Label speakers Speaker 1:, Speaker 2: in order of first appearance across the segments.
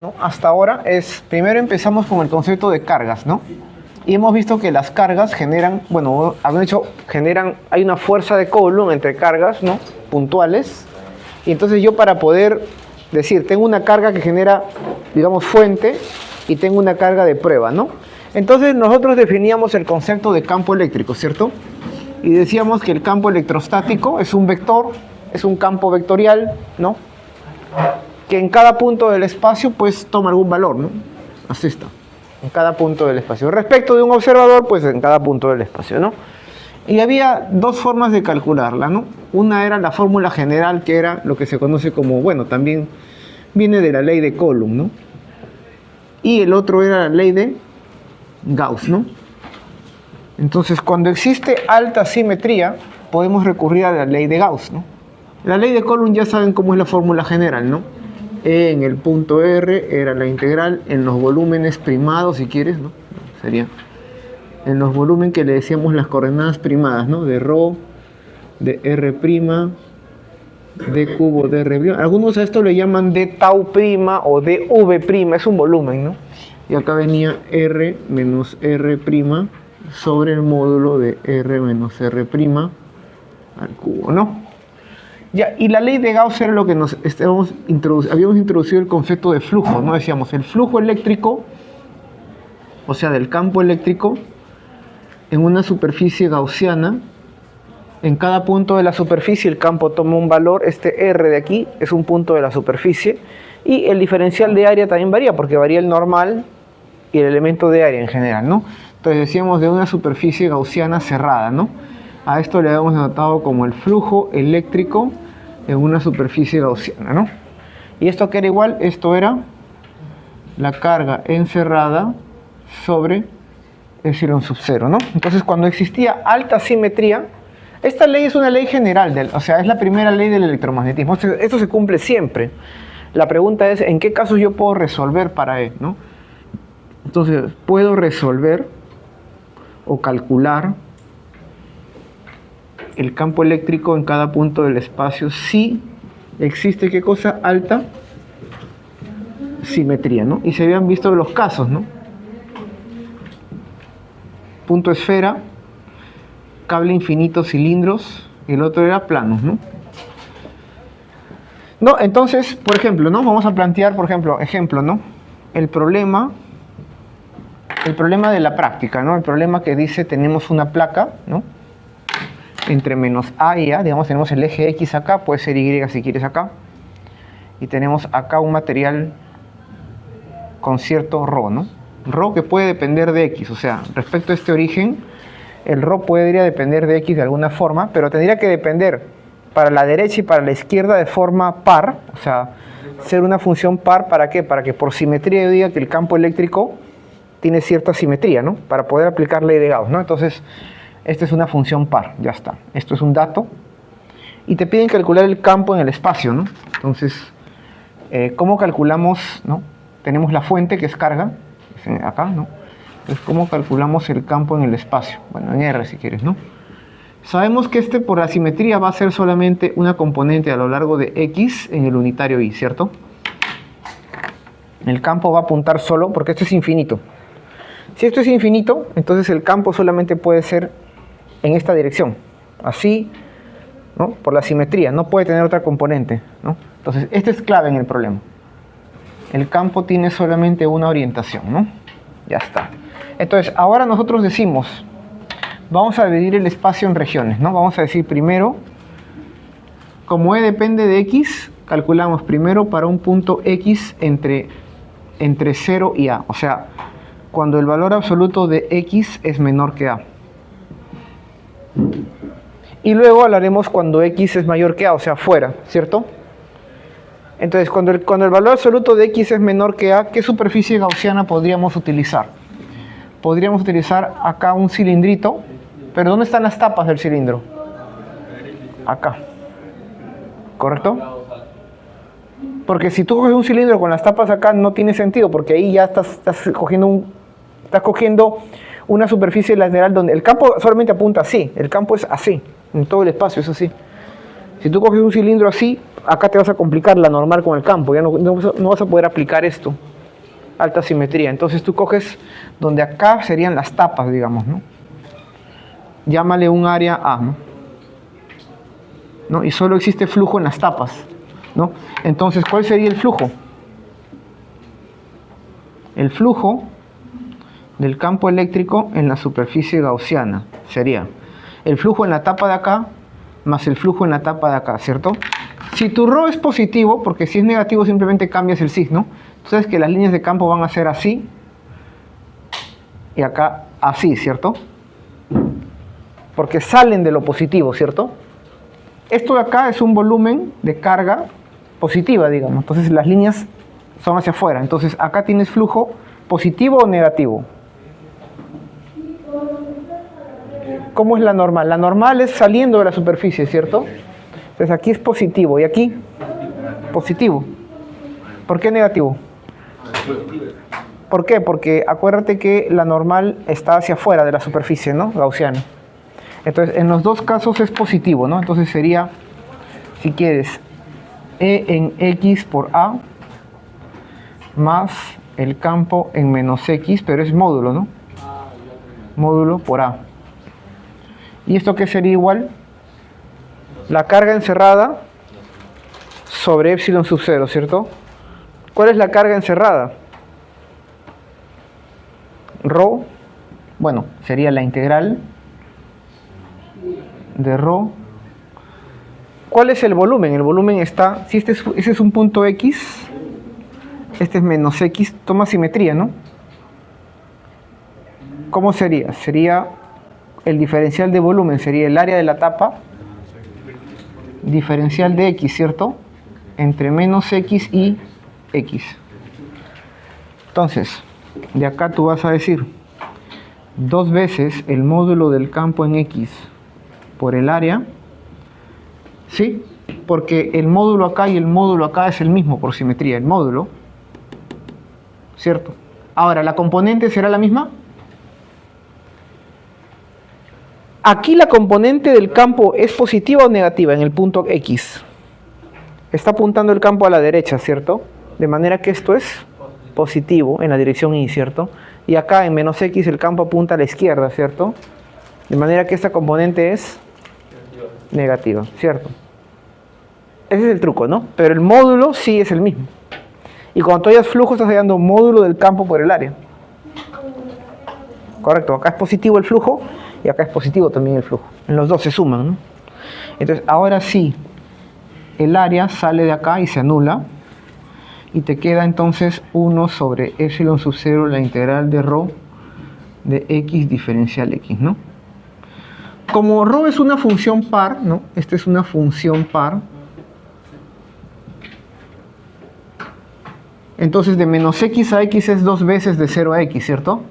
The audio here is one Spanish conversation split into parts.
Speaker 1: ¿no? Hasta ahora es, primero empezamos con el concepto de cargas, ¿no? Y hemos visto que las cargas generan, bueno, hay una fuerza de Coulomb entre cargas, ¿no? Puntuales. Y entonces yo para poder decir, tengo una carga que genera, digamos, fuente y tengo una carga de prueba, ¿no? Entonces nosotros definíamos el concepto de campo eléctrico, ¿cierto? Y decíamos que el campo electrostático es un vector, es un campo vectorial, ¿no? Que en cada punto del espacio pues toma algún valor, ¿no? Así está, en cada punto del espacio. Respecto de un observador, pues en cada punto del espacio, ¿no? Y había dos formas de calcularla, ¿no? Una era la fórmula general, que era lo que se conoce como, bueno, también viene de la ley de Coulomb, ¿no? Y el otro era la ley de Gauss, ¿no? Entonces, cuando existe alta simetría, podemos recurrir a la ley de Gauss, ¿no? La ley de Coulomb ya saben cómo es la fórmula general, ¿no? E en el punto R era la integral en los volúmenes primados, si quieres, ¿no? Sería en los volúmenes que le decíamos las coordenadas primadas, ¿no? De ρ, de R', de cubo de R'. Algunos a esto le llaman d tau prima o d v', es un volumen, ¿no? Y acá venía R menos R' sobre el módulo de R menos R' al cubo, ¿no? Ya, y la ley de Gauss era lo que habíamos introducido el concepto de flujo, ¿no? Decíamos, el flujo eléctrico, o sea, del campo eléctrico, en una superficie gaussiana, en cada punto de la superficie el campo toma un valor, este R de aquí es un punto de la superficie, y el diferencial de área también varía, porque varía el normal y el elemento de área en general, ¿no? Entonces decíamos de una superficie gaussiana cerrada, ¿no? A esto le habíamos anotado como el flujo eléctrico en una superficie gaussiana, ¿no? ¿Y esto qué era igual? Esto era la carga encerrada sobre epsilon sub 0, ¿no? Entonces, cuando existía alta simetría, esta ley es una ley general, o sea, es la primera ley del electromagnetismo. Esto se cumple siempre. La pregunta es, ¿en qué casos yo puedo resolver para E, ¿no? Entonces, puedo resolver o calcular el campo eléctrico en cada punto del espacio si existe, ¿qué cosa? Alta simetría, ¿no? Y se habían visto los casos, ¿no? Punto esfera, cable infinito, cilindros, y el otro era planos, ¿no? No, entonces, por ejemplo, ¿no? Vamos a plantear, por ejemplo, ¿no? El problema de la práctica, ¿no? El problema que dice, tenemos una placa, ¿no? Entre menos A y A, digamos, tenemos el eje X acá, puede ser Y si quieres acá, y tenemos acá un material con cierto ρ, ¿no? ρ que puede depender de X, o sea, respecto a este origen, el ρ podría depender de X de alguna forma, pero tendría que depender para la derecha y para la izquierda de forma par, o sea, ser una función par, ¿para qué? Para que por simetría yo diga que el campo eléctrico tiene cierta simetría, ¿no? Para poder aplicar ley de Gauss, ¿no? Entonces, esta es una función par, ya está. Esto es un dato. Y te piden calcular el campo en el espacio, ¿no? Entonces, ¿cómo calculamos, no? Tenemos la fuente que es carga, acá, ¿no? Entonces, ¿cómo calculamos el campo en el espacio? Bueno, en R si quieres, ¿no? Sabemos que por la simetría va a ser solamente una componente a lo largo de X en el unitario Y, ¿cierto? El campo va a apuntar solo, porque esto es infinito. Si esto es infinito, entonces el campo solamente puede ser en esta dirección, así, ¿no? Por la simetría, no puede tener otra componente, ¿no? Entonces, esto es clave en el problema. El campo tiene solamente una orientación, ¿no? Ya está. Entonces, ahora nosotros decimos, vamos a dividir el espacio en regiones, ¿no? Vamos a decir primero, como E depende de X, calculamos primero para un punto X entre 0 y A, o sea, cuando el valor absoluto de X es menor que A. Y luego hablaremos cuando X es mayor que A, o sea, fuera, ¿cierto? Entonces, cuando el valor absoluto de X es menor que A, ¿qué superficie gaussiana podríamos utilizar? Podríamos utilizar acá un cilindrito, pero ¿dónde están las tapas del cilindro? Acá. ¿Correcto? Porque si tú coges un cilindro con las tapas acá, no tiene sentido, porque ahí ya estás cogiendo una superficie lateral donde el campo solamente apunta así, el campo es así, en todo el espacio es así. Si tú coges un cilindro así, acá te vas a complicar la normal con el campo, ya no vas a poder aplicar esto. alta simetría. Entonces tú coges donde acá serían las tapas, digamos, ¿no? Llámale un área A, ¿no? Y solo existe flujo en las tapas, ¿no? Entonces, ¿cuál sería el flujo? El flujo del campo eléctrico en la superficie gaussiana sería el flujo en la tapa de acá más el flujo en la tapa de acá, ¿cierto? Si tu ρ es positivo, porque si es negativo simplemente cambias el signo, tú sabes que las líneas de campo van a ser así y acá así, ¿cierto? Porque salen de lo positivo, ¿cierto? Esto de acá es un volumen de carga positiva, digamos. Entonces las líneas son hacia afuera. Entonces acá tienes flujo positivo o negativo. ¿Cómo es la normal? La normal es saliendo de la superficie, ¿cierto? Entonces aquí es positivo y aquí positivo. ¿Por qué negativo? ¿Por qué? Porque acuérdate que la normal está hacia afuera de la superficie, ¿no? Gaussiana. Entonces, en los dos casos es positivo, ¿no? Entonces sería, si quieres, E en X por A más el campo en menos X, pero es módulo, ¿no? Módulo por A. ¿Y esto qué sería igual? La carga encerrada sobre epsilon sub 0, ¿cierto? ¿Cuál es la carga encerrada? Rho, bueno, sería la integral de ρ. ¿Cuál es el volumen? El volumen está, si ese es un punto X, este es menos X, toma simetría, ¿no? ¿Cómo sería? Sería el diferencial de volumen, sería el área de la tapa, diferencial de X, ¿cierto? Entre menos X y X. Entonces, de acá tú vas a decir 2 veces el módulo del campo en X por el área, ¿sí? Porque el módulo acá y el módulo acá es el mismo por simetría, el módulo, ¿cierto? Ahora, ¿la componente será la misma? Aquí la componente del campo es positiva o negativa en el punto X. Está apuntando el campo a la derecha, ¿cierto? De manera que esto es positivo en la dirección Y, ¿cierto? Y acá en menos X el campo apunta a la izquierda, ¿cierto? De manera que esta componente es negativa, ¿cierto? Ese es el truco, ¿no? Pero el módulo sí es el mismo. Y cuando tú hayas flujo estás hallando módulo del campo por el área. Correcto, acá es positivo el flujo y acá es positivo también el flujo. En los dos se suman, ¿no? Entonces, ahora sí, el área sale de acá y se anula. Y te queda entonces 1 sobre epsilon sub 0 la integral de ρ de X diferencial X, ¿no? Como ρ es una función par, ¿no? Esta es una función par. Entonces de menos X a X es 2 veces de 0 a X, ¿cierto?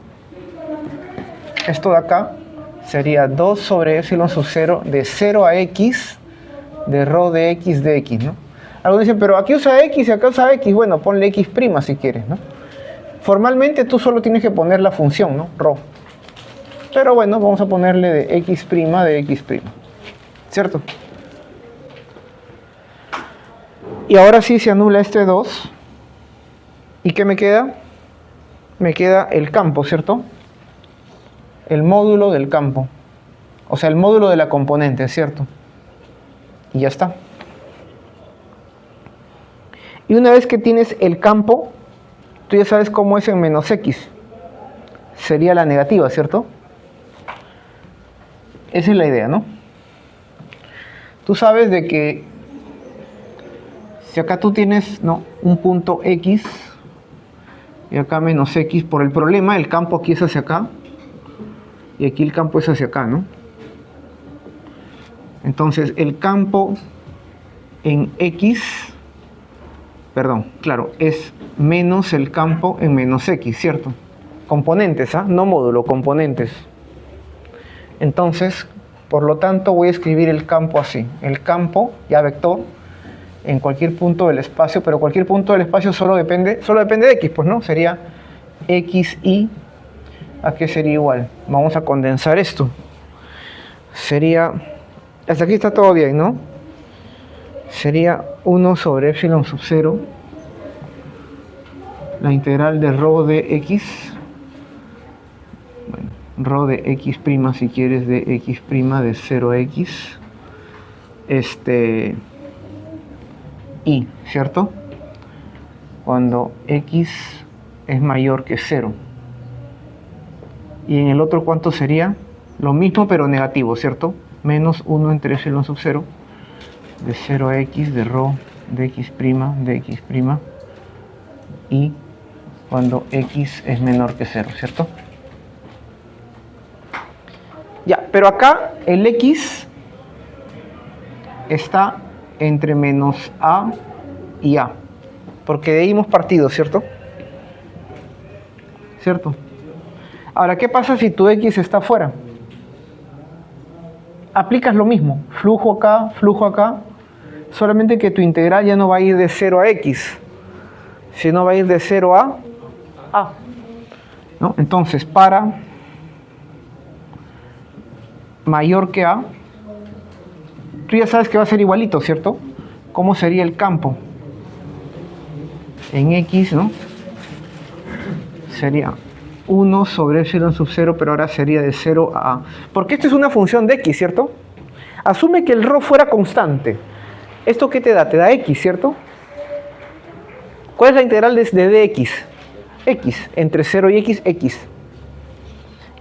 Speaker 1: Esto de acá sería 2 sobre epsilon sub 0 de 0 a X de ρ de X, ¿no? Algunos dicen, pero aquí usa X y acá usa X. Bueno, ponle X' si quieres, ¿no? Formalmente tú solo tienes que poner la función, ¿no? ρ. Pero bueno, vamos a ponerle de X' de X'. ¿Cierto? Y ahora sí se anula este 2. ¿Y qué me queda? Me queda el campo, ¿cierto? El módulo del campo. O sea, el módulo de la componente, ¿cierto? Y ya está. Y una vez que tienes el campo, tú ya sabes cómo es en menos X. Sería la negativa, ¿cierto? Esa es la idea, ¿no? Tú sabes de que si acá tú tienes, ¿no?, un punto X y acá menos X, por el problema el campo aquí es hacia acá y aquí el campo es hacia acá, ¿no? Entonces el campo en X, perdón, claro, es menos el campo en menos X, ¿cierto? Componentes, ¿ah? No módulo, componentes. Entonces, por lo tanto, voy a escribir el campo así. El campo, ya vector, en cualquier punto del espacio, pero cualquier punto del espacio solo depende de X, pues, ¿no? Sería XY, ¿a qué sería igual? Vamos a condensar esto. Sería, hasta aquí está todo bien, ¿no? Sería 1 sobre epsilon sub 0, la integral de rho de x, bueno, rho de x prima si quieres de x prima de 0x, y, ¿cierto? Cuando x es mayor que 0. Y en el otro, ¿cuánto sería? Lo mismo pero negativo, ¿cierto? Menos 1 entre epsilon sub 0 de 0x de rho de x prima y cuando x es menor que 0, ¿cierto? Ya, pero acá el x está entre menos a y a, porque de ahí hemos partido, ¿cierto? ¿Cierto? Ahora, ¿qué pasa si tu x está afuera? Aplicas lo mismo, flujo acá, solamente que tu integral ya no va a ir de 0 a x, sino va a ir de 0 a a, ¿no? Entonces, para mayor que a, tú ya sabes que va a ser igualito, ¿cierto? ¿Cómo sería el campo? En x, ¿no? Sería 1 sobre epsilon sub 0, pero ahora sería de 0 a a. Porque esto es una función de x, ¿cierto? Asume que el rho fuera constante. ¿Esto qué te da? Te da x, ¿cierto? ¿Cuál es la integral de dx? X, entre 0 y x, x.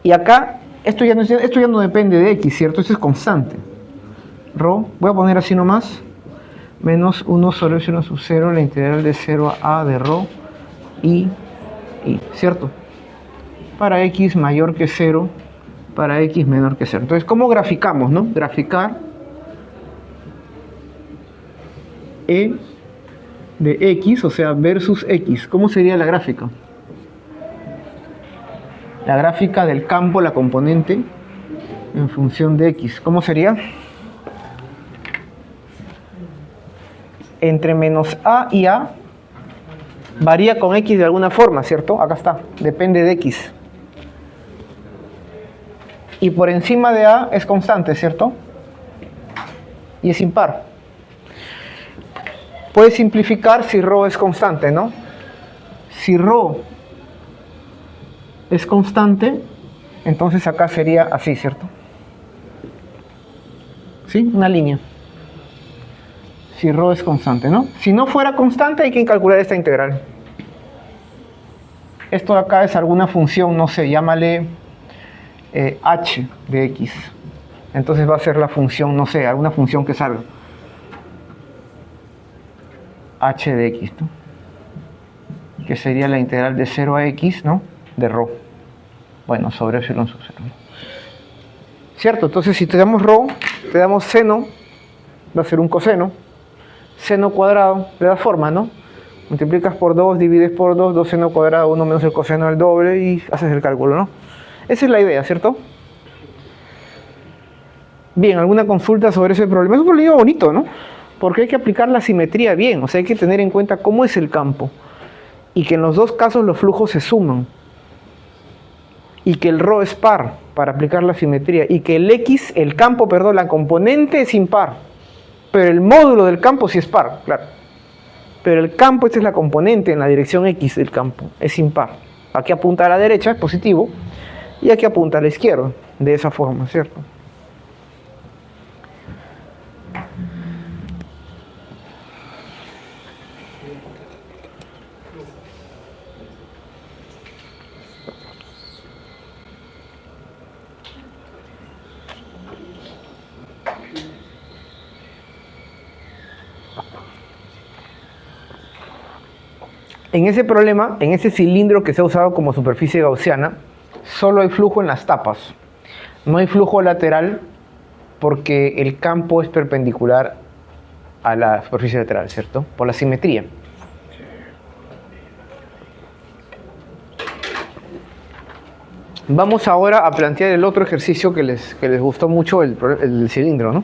Speaker 1: Y acá, esto ya no depende de x, ¿cierto? Esto es constante. Rho, voy a poner así nomás, menos 1 sobre epsilon sub 0, la integral de 0 a a de rho y, ¿cierto? Para x mayor que 0, para x menor que 0. Entonces, ¿cómo graficamos, no? Graficar e de x, o sea, versus x. ¿Cómo sería la gráfica? La gráfica del campo, la componente, en función de x. ¿Cómo sería? Entre menos a y a varía con x de alguna forma, ¿cierto? Acá está, depende de x. Y por encima de a es constante, ¿cierto? Y es impar. Puedes simplificar si rho es constante, ¿no? Si rho es constante, entonces acá sería así, ¿cierto? ¿Sí? Una línea. Si rho es constante, ¿no? Si no fuera constante, hay que calcular esta integral. Esto de acá es alguna función, no sé, llámale h de x. Entonces va a ser la función, no sé, alguna función que salga. H de x, ¿no? Que sería la integral de 0 a x, ¿no? De rho. Bueno, sobre epsilon sub 0. ¿Cierto? Entonces si te damos rho, te damos seno, va a ser un coseno. Seno cuadrado, le das forma, ¿no? Multiplicas por 2, divides por 2, 2 seno cuadrado, 1 menos el coseno del doble y haces el cálculo, ¿no? Esa es la idea, ¿cierto? Bien, ¿alguna consulta sobre ese problema? Es un problema bonito, ¿no? Porque hay que aplicar la simetría bien, o sea, hay que tener en cuenta cómo es el campo y que en los dos casos los flujos se suman y que el rho es par para aplicar la simetría y que el campo, la componente es impar, pero el módulo del campo sí es par, claro. Pero el campo, esta es la componente en la dirección x del campo, es impar. Aquí apunta a la derecha, es positivo, y aquí apunta a la izquierda, de esa forma, ¿cierto? En ese problema, en ese cilindro que se ha usado como superficie gaussiana, solo hay flujo en las tapas. No hay flujo lateral porque el campo es perpendicular a la superficie lateral, ¿cierto? Por la simetría. Vamos ahora a plantear el otro ejercicio que les gustó mucho, el cilindro, ¿no?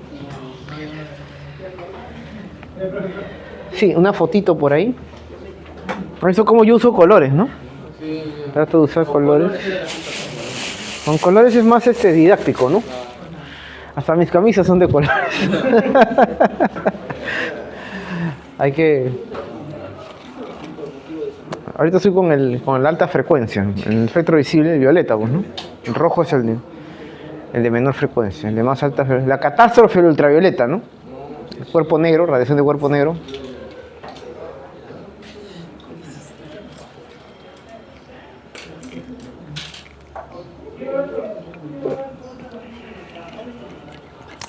Speaker 1: Sí, una fotito por ahí. Por eso como yo uso colores, ¿no? Trato de usar colores. Con colores es más didáctico, ¿no? Hasta mis camisas son de colores. Hay que... Ahorita estoy con la alta frecuencia, el espectro visible, el violeta, pues, ¿no? El rojo es el de menor frecuencia, el de más alta frecuencia. La catástrofe del ultravioleta, ¿no? El cuerpo negro, radiación de cuerpo negro.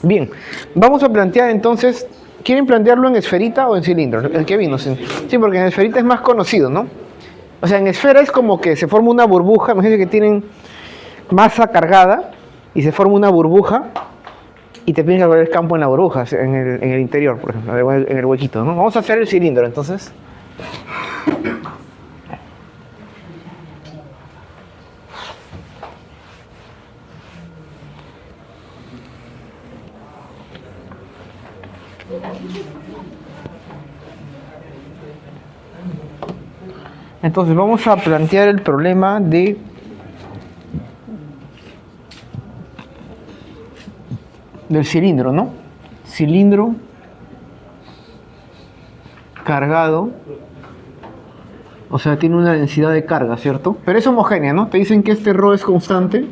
Speaker 1: Bien, vamos a plantear entonces, ¿quieren plantearlo en esferita o en cilindro? El que vino, sí, porque en esferita es más conocido, ¿no? O sea, en esfera es como que se forma una burbuja, imagínense que tienen masa cargada y se forma una burbuja y te piden calcular el campo en la burbuja, en el interior, por ejemplo, en el huequito, ¿no? Vamos a hacer el cilindro, entonces. Entonces vamos a plantear el problema del cilindro, ¿no? Cilindro cargado, o sea, tiene una densidad de carga, ¿cierto? Pero es homogénea, ¿no? Te dicen que este ρ es constante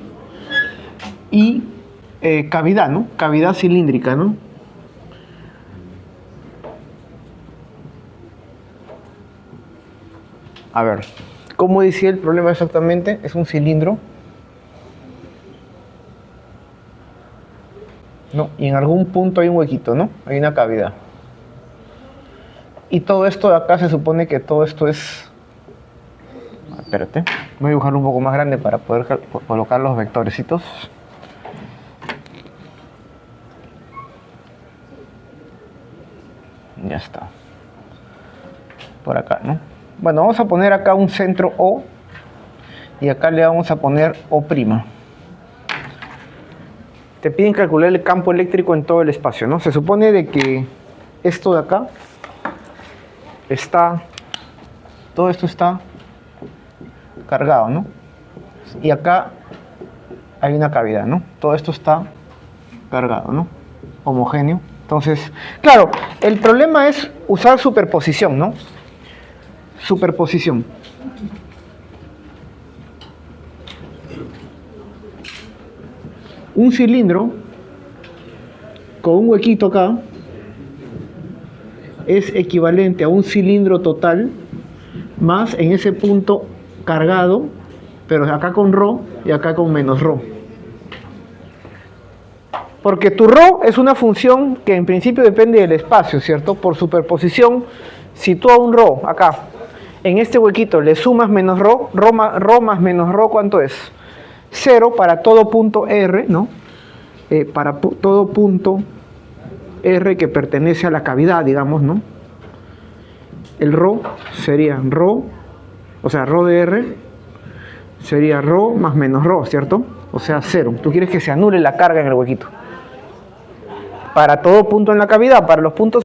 Speaker 1: y cavidad, ¿no? Cavidad cilíndrica, ¿no? A ver, ¿cómo decía el problema exactamente? Es un cilindro. No, y en algún punto hay un huequito, ¿no? Hay una cavidad. Y todo esto de acá se supone que todo esto es... Espérate, voy a dibujarlo un poco más grande para poder colocar los vectorecitos. Ya está. Por acá, ¿no? Bueno, vamos a poner acá un centro O y acá le vamos a poner O'. Te piden calcular el campo eléctrico en todo el espacio, ¿no? Se supone de que esto de acá está, todo esto está cargado, ¿no? Y acá hay una cavidad, ¿no? Todo esto está cargado, ¿no? Homogéneo. Entonces, claro, el problema es usar superposición, ¿no? Superposición. Un cilindro con un huequito acá es equivalente a un cilindro total más en ese punto cargado, pero acá con ρ y acá con menos ρ. Porque tu ρ es una función que en principio depende del espacio, ¿cierto? Por superposición, si tú a un ρ acá, en este huequito le sumas menos ρ, ρ más menos ρ, ¿cuánto es? 0 para todo punto R, ¿no? Para todo punto R que pertenece a la cavidad, digamos, ¿no? El ρ sería ρ, o sea, ρ de R sería ρ más menos ρ, ¿cierto? O sea, 0. Tú quieres que se anule la carga en el huequito. Para todo punto en la cavidad, para los puntos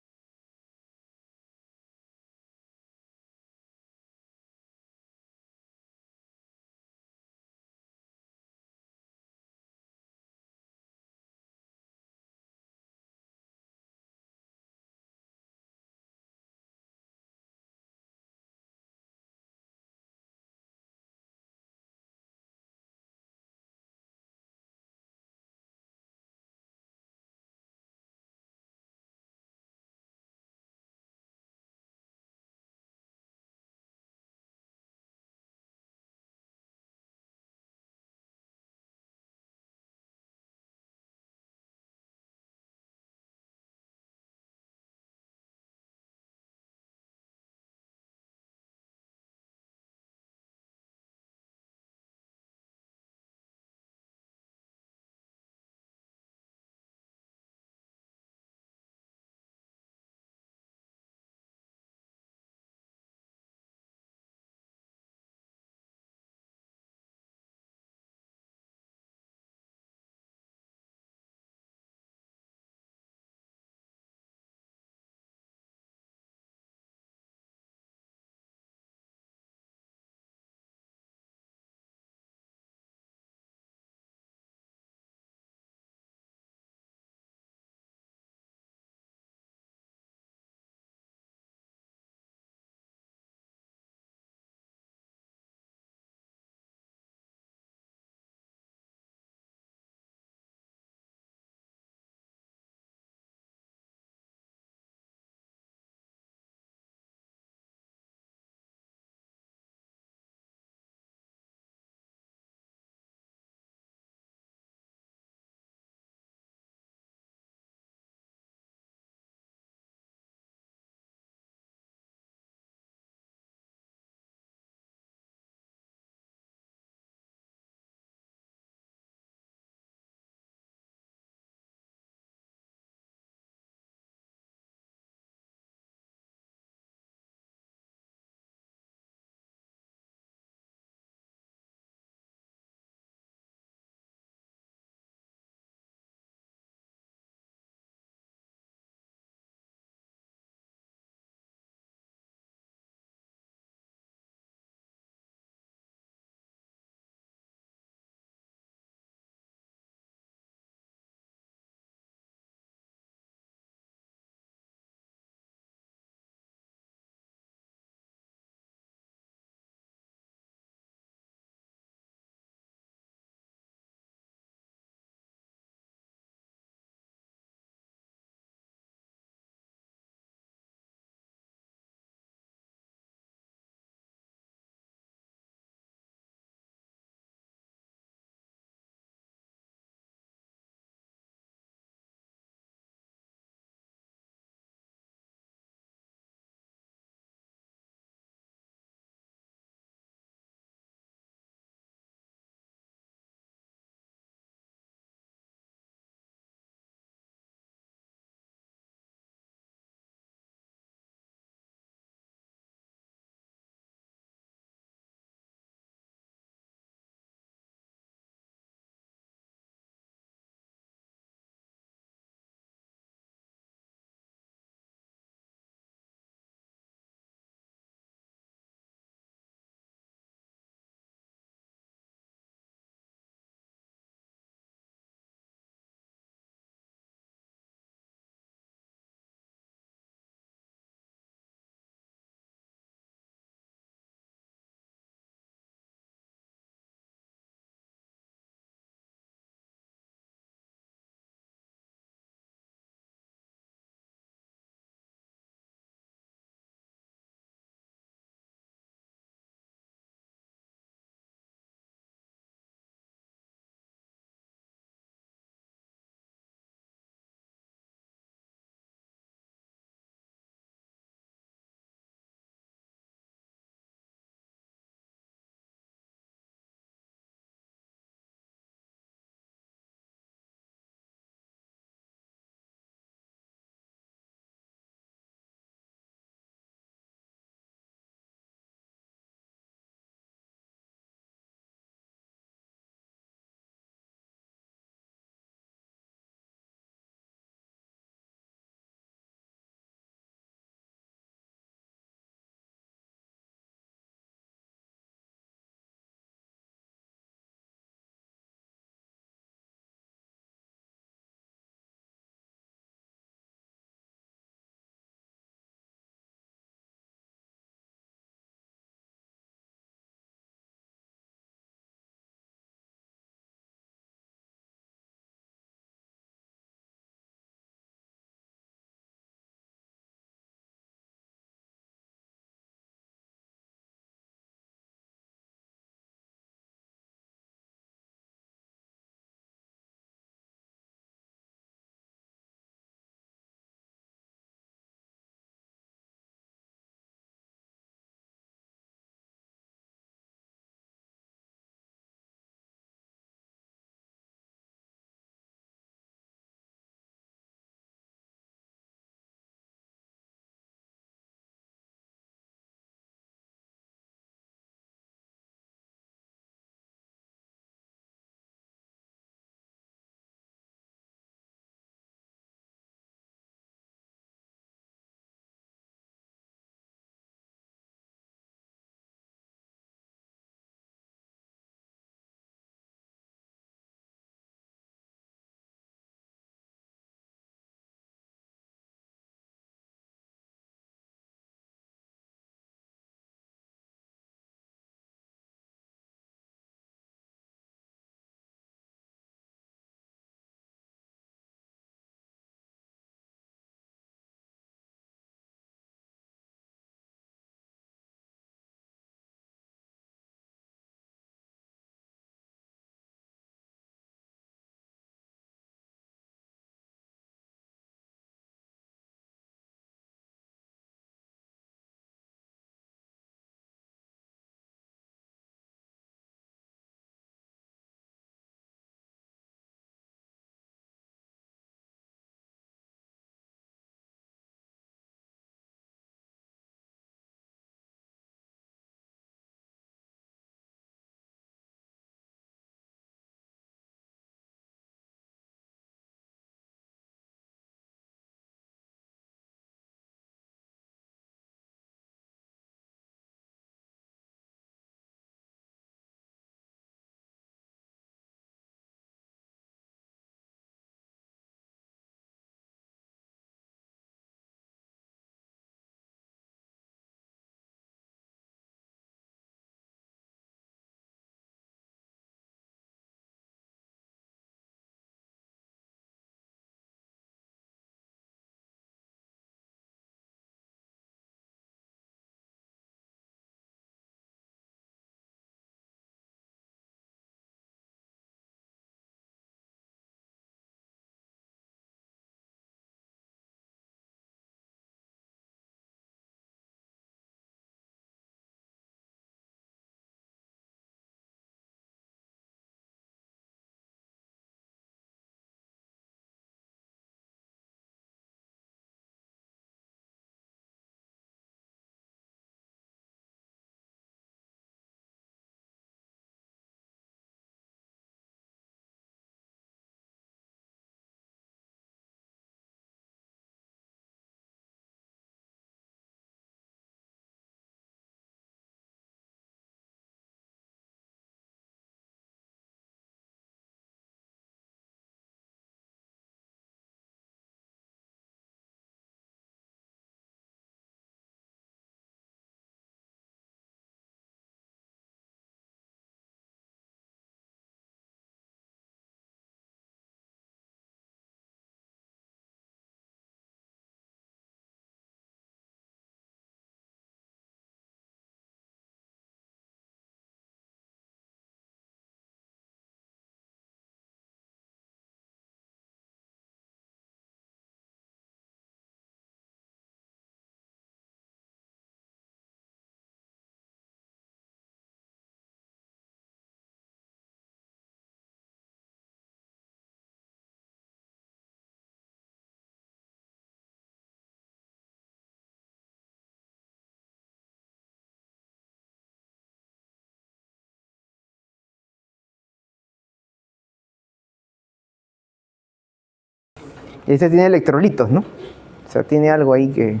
Speaker 1: Y este tiene electrolitos, ¿no? O sea, tiene algo ahí que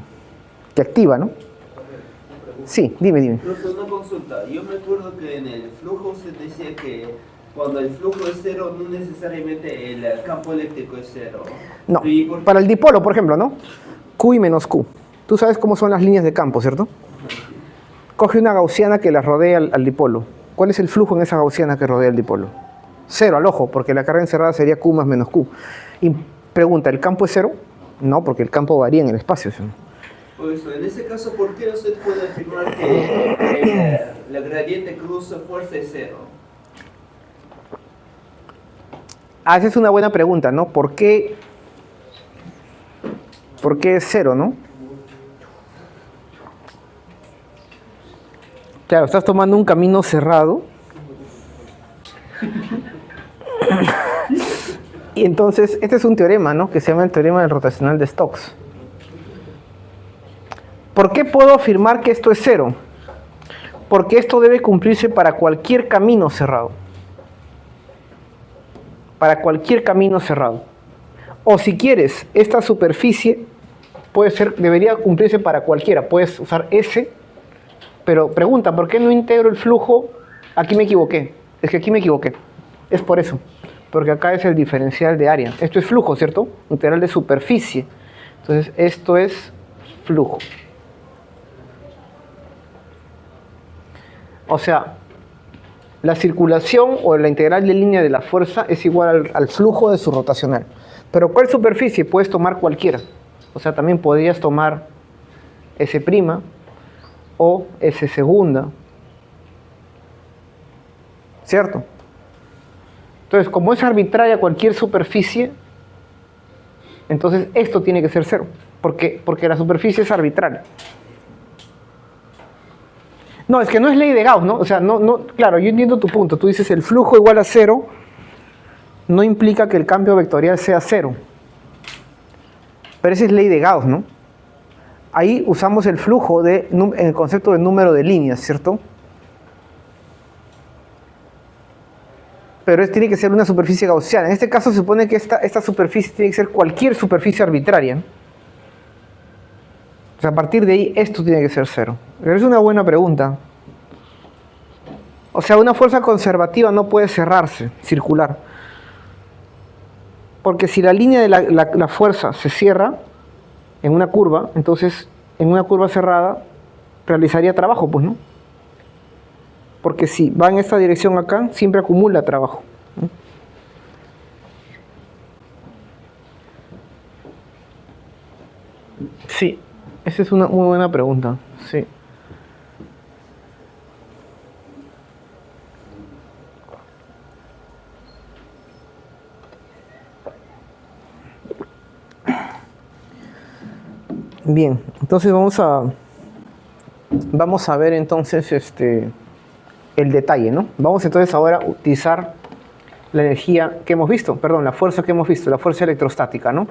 Speaker 1: activa, ¿no? Sí, dime.
Speaker 2: Profe, una consulta. Yo me acuerdo que en el flujo usted decía que cuando el flujo es cero, no necesariamente el campo eléctrico es cero.
Speaker 1: No, para el dipolo, por ejemplo, ¿no? Q y menos Q. Tú sabes cómo son las líneas de campo, ¿cierto? Coge una gaussiana que la rodea al dipolo. ¿Cuál es el flujo en esa gaussiana que rodea el dipolo? Cero al ojo, porque la carga encerrada sería Q más menos Q. Y pregunta, ¿el campo es cero? No, porque el campo varía en el espacio, ¿sí?
Speaker 2: Por eso, en ese caso, ¿por qué usted puede afirmar que la gradiente cruz fuerza es cero?
Speaker 1: Ah, esa es una buena pregunta, ¿no? ¿Por qué es cero, no? Claro, estás tomando un camino cerrado. Y entonces, este es un teorema, ¿no? Que se llama el teorema del rotacional de Stokes. ¿Por qué puedo afirmar que esto es cero? Porque esto debe cumplirse para cualquier camino cerrado. Para cualquier camino cerrado. O si quieres, esta superficie debería cumplirse para cualquiera. Puedes usar S, pero pregunta, ¿por qué no integro el flujo? Aquí me equivoqué. Es que aquí me equivoqué. Es por eso. Porque acá es el diferencial de área. Esto es flujo, ¿cierto? Integral de superficie. Entonces, esto es flujo. O sea, la circulación o la integral de línea de la fuerza es igual al flujo de su rotacional. Pero ¿cuál superficie? Puedes tomar cualquiera. O sea, también podrías tomar S' o S segunda. ¿Cierto? Entonces, como es arbitraria cualquier superficie, entonces esto tiene que ser cero. Porque la superficie es arbitraria. No, es que no es ley de Gauss, ¿no? O sea, claro, yo entiendo tu punto. Tú dices el flujo igual a cero no implica que el cambio vectorial sea cero. Pero esa es ley de Gauss, ¿no? Ahí usamos el flujo en el concepto de número de líneas, ¿cierto? Pero tiene que ser una superficie gaussiana. En este caso se supone que esta superficie tiene que ser cualquier superficie arbitraria, ¿no? O sea, a partir de ahí esto tiene que ser cero. Pero es una buena pregunta. O sea, una fuerza conservativa no puede cerrarse, circular. Porque si la línea de la fuerza se cierra en una curva, entonces en una curva cerrada realizaría trabajo, pues, ¿no? Porque si va en esta dirección acá, siempre acumula trabajo, ¿no? Sí, esa es una muy buena pregunta, sí. Bien, entonces vamos a ver entonces el detalle, ¿no? Vamos entonces ahora a utilizar la energía que hemos visto, perdón, la fuerza que hemos visto, la fuerza electrostática, ¿no?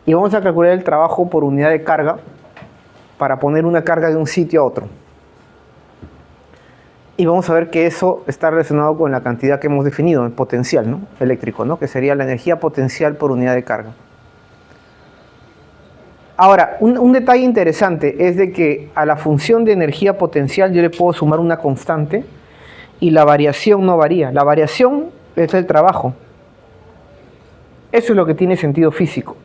Speaker 1: Y vamos a calcular el trabajo por unidad de carga para poner una carga de un sitio a otro. Y vamos a ver que eso está relacionado con la cantidad que hemos definido, el potencial, ¿no? Eléctrico, ¿no? Que sería la energía potencial por unidad de carga. Ahora, un detalle interesante es de que a la función de energía potencial yo le puedo sumar una constante y la variación no varía. La variación es el trabajo. Eso es lo que tiene sentido físico.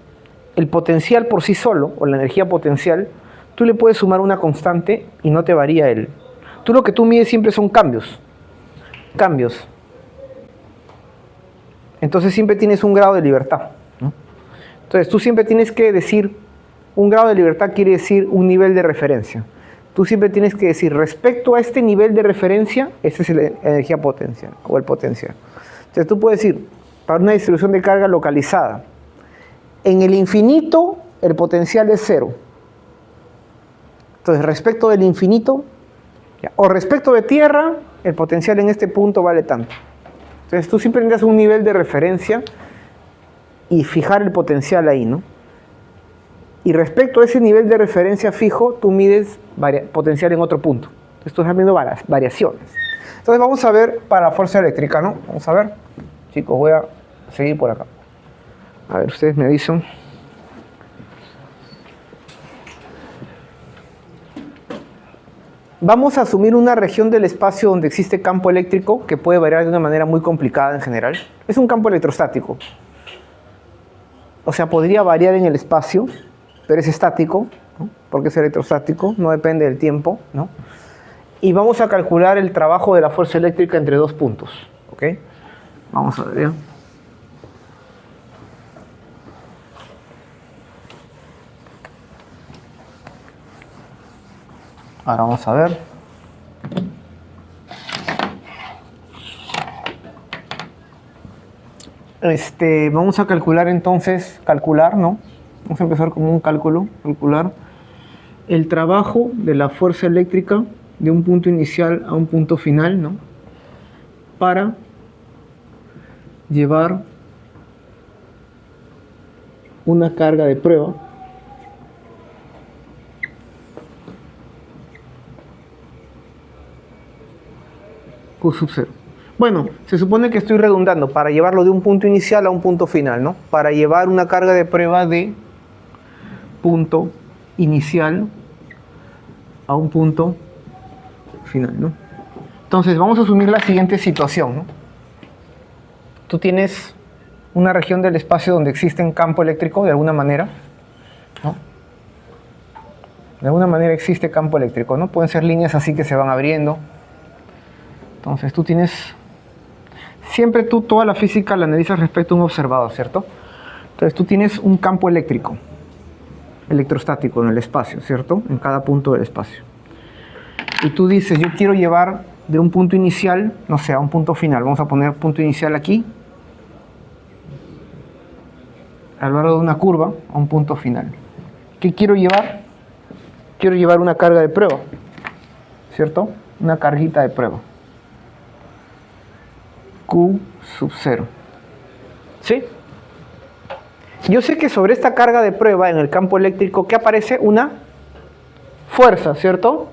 Speaker 1: El potencial por sí solo, o la energía potencial, tú le puedes sumar una constante y no te varía él. Tú lo que tú mides siempre son cambios. Cambios. Entonces siempre tienes un grado de libertad, ¿no? Entonces tú siempre tienes que decir, un grado de libertad quiere decir un nivel de referencia. Tú siempre tienes que decir, respecto a este nivel de referencia, esta es la energía potencial, o el potencial. Entonces tú puedes decir, para una distribución de carga localizada, en el infinito el potencial es cero. Entonces respecto del infinito, o respecto de tierra, el potencial en este punto vale tanto. Entonces tú siempre tendrás un nivel de referencia y fijar el potencial ahí, ¿no? Y respecto a ese nivel de referencia fijo, tú mides potencial en otro punto. Entonces tú estás viendo variaciones. Entonces vamos a ver para la fuerza eléctrica, ¿no? Vamos a ver. Chicos, voy a seguir por acá. A ver, ustedes me avisan. Vamos a asumir una región del espacio donde existe campo eléctrico que puede variar de una manera muy complicada en general. Es un campo electrostático. O sea, podría variar en el espacio, pero es estático, ¿no? Porque es electrostático, no depende del tiempo, ¿no? Y vamos a calcular el trabajo de la fuerza eléctrica entre dos puntos, ¿ok? Vamos a ver, ¿ya? Ahora vamos a ver. Vamos a calcular entonces, ¿no? Vamos a empezar con un cálculo, calcular el trabajo de la fuerza eléctrica de un punto inicial a un punto final, ¿no? Para llevar una carga de prueba Q sub 0. Bueno, se supone que estoy redundando para llevarlo de un punto inicial a un punto final, ¿no? Para llevar una carga de prueba de punto inicial a un punto final, ¿no? Entonces, vamos a asumir la siguiente situación, ¿no? Tú tienes una región del espacio donde existe un campo eléctrico de alguna manera, ¿no? De alguna manera existe campo eléctrico, ¿no? Pueden ser líneas así que se van abriendo. Entonces tú tienes, siempre tú toda la física la analizas respecto a un observador, ¿cierto? Entonces tú tienes un campo eléctrico, electrostático en el espacio, ¿cierto? En cada punto del espacio. Y tú dices, yo quiero llevar de un punto inicial, no sé, a un punto final. Vamos a poner punto inicial aquí, a lo largo de una curva, a un punto final. ¿Qué quiero llevar? Quiero llevar una carga de prueba, ¿cierto? Una carguita de prueba. Q sub 0. ¿Sí? Yo sé que sobre esta carga de prueba en el campo eléctrico, ¿qué aparece? Una fuerza, ¿cierto?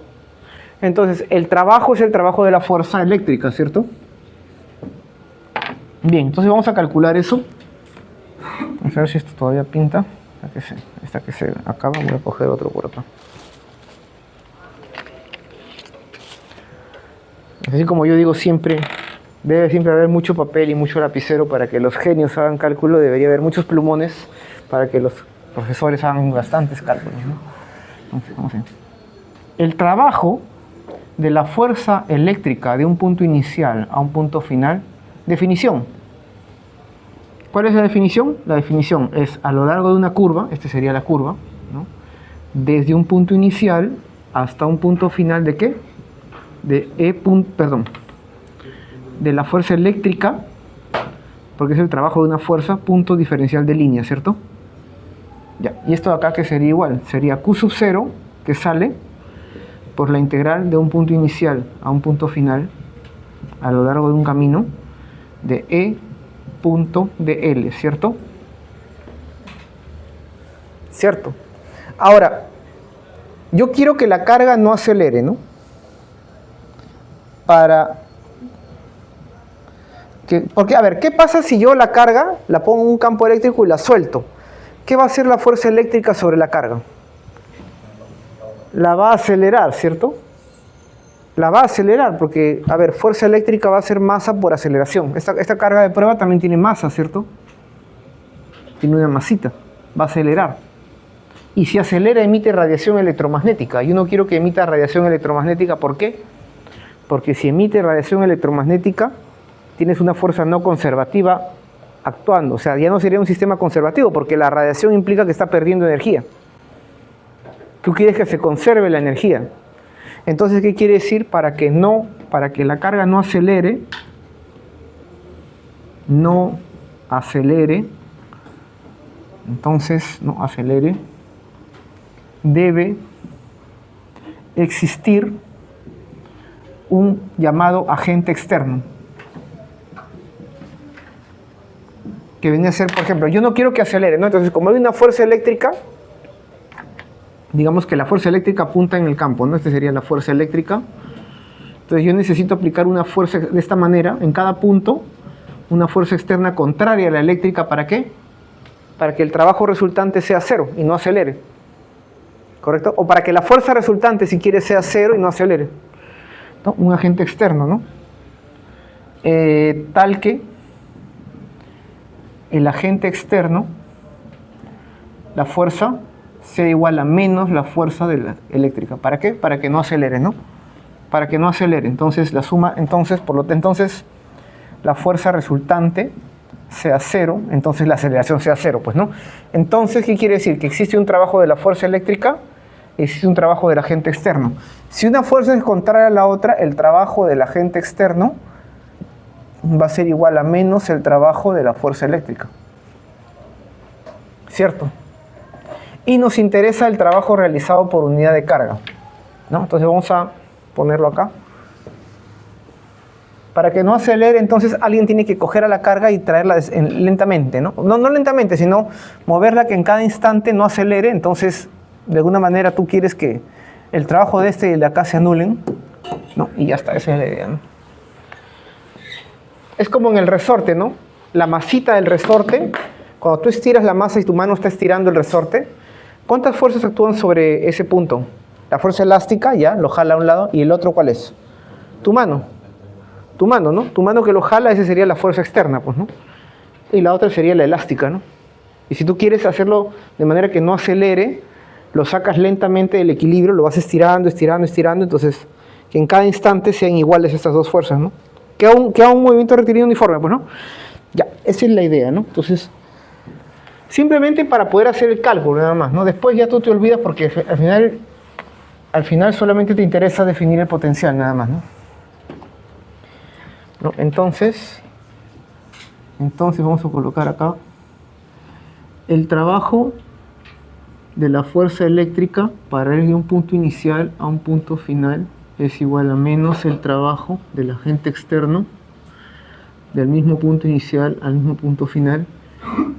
Speaker 1: Entonces, el trabajo es el trabajo de la fuerza eléctrica, ¿cierto? Bien, entonces vamos a calcular eso. Vamos a ver si esto todavía pinta. Esta que se acaba, voy a coger otro por acá. Así como yo digo siempre, debe siempre haber mucho papel y mucho lapicero para que los genios hagan cálculo. Debería haber muchos plumones para que los profesores hagan bastantes cálculos, ¿no? Entonces, vamos a ver. El trabajo de la fuerza eléctrica de un punto inicial a un punto final, definición. ¿Cuál es la definición? La definición es a lo largo de una curva, esta sería la curva, ¿no? Desde un punto inicial hasta un punto final ¿de qué? De de la fuerza eléctrica, porque es el trabajo de una fuerza, punto diferencial de línea, ¿cierto? Ya, y esto de acá que sería igual, sería Q sub 0, que sale por la integral de un punto inicial a un punto final, a lo largo de un camino, de E punto de L, ¿cierto? ¿Cierto? Ahora, yo quiero que la carga no acelere, ¿no? Porque, a ver, ¿qué pasa si yo la carga, la pongo en un campo eléctrico y la suelto? ¿Qué va a hacer la fuerza eléctrica sobre la carga? La va a acelerar, ¿cierto? La va a acelerar porque, a ver, fuerza eléctrica va a ser masa por aceleración. Esta carga de prueba también tiene masa, ¿cierto? Tiene una masita, va a acelerar. Y si acelera, emite radiación electromagnética. Yo no quiero que emita radiación electromagnética, ¿por qué? Porque si emite radiación electromagnética, tienes una fuerza no conservativa actuando. O sea, ya no sería un sistema conservativo, porque la radiación implica que está perdiendo energía. Tú quieres que se conserve la energía. Entonces, ¿qué quiere decir? Para que la carga no acelere, debe existir un llamado agente externo. Que viene a ser, por ejemplo, yo no quiero que acelere, ¿no? Entonces, como hay una fuerza eléctrica, digamos que la fuerza eléctrica apunta en el campo, ¿no? Esta sería la fuerza eléctrica. Entonces yo necesito aplicar una fuerza de esta manera, en cada punto, una fuerza externa contraria a la eléctrica, ¿para qué? Para que el trabajo resultante sea cero y no acelere. ¿Correcto? O para que la fuerza resultante, si quiere, sea cero y no acelere, ¿no? Un agente externo, ¿no? Tal que el agente externo, la fuerza, sea igual a menos la fuerza de la eléctrica. ¿Para qué? Para que no acelere, ¿no? Para que no acelere. Entonces, la suma, entonces, la fuerza resultante sea cero, entonces la aceleración sea cero, pues, ¿no? Entonces, ¿qué quiere decir? Que existe un trabajo de la fuerza eléctrica, existe un trabajo del agente externo. Si una fuerza es contraria a la otra, el trabajo del agente externo va a ser igual a menos el trabajo de la fuerza eléctrica. ¿Cierto? Y nos interesa el trabajo realizado por unidad de carga, ¿no? Entonces vamos a ponerlo acá. Para que no acelere, entonces alguien tiene que coger a la carga y traerla lentamente, ¿no? No lentamente, sino moverla que en cada instante no acelere. Entonces, de alguna manera tú quieres que el trabajo de este y el de acá se anulen, ¿no? Y ya está, esa es la idea, ¿no? Es como en el resorte, ¿no? La masita del resorte, cuando tú estiras la masa y tu mano está estirando el resorte, ¿cuántas fuerzas actúan sobre ese punto? La fuerza elástica, ya, lo jala a un lado, y el otro, ¿cuál es? Tu mano. Tu mano, ¿no? Tu mano que lo jala, esa sería la fuerza externa, pues, ¿no? Y la otra sería la elástica, ¿no? Y si tú quieres hacerlo de manera que no acelere, lo sacas lentamente del equilibrio, lo vas estirando, entonces que en cada instante sean iguales estas dos fuerzas, ¿no? Queda un movimiento rectilíneo uniforme, pues, ¿no? Ya, esa es la idea, ¿no? Entonces, simplemente para poder hacer el cálculo, nada más, ¿no? Después ya tú te olvidas porque al final solamente te interesa definir el potencial, nada más, ¿no? ¿No? Entonces vamos a colocar acá el trabajo de la fuerza eléctrica para ir de un punto inicial a un punto final es igual a menos el trabajo del agente externo del mismo punto inicial al mismo punto final,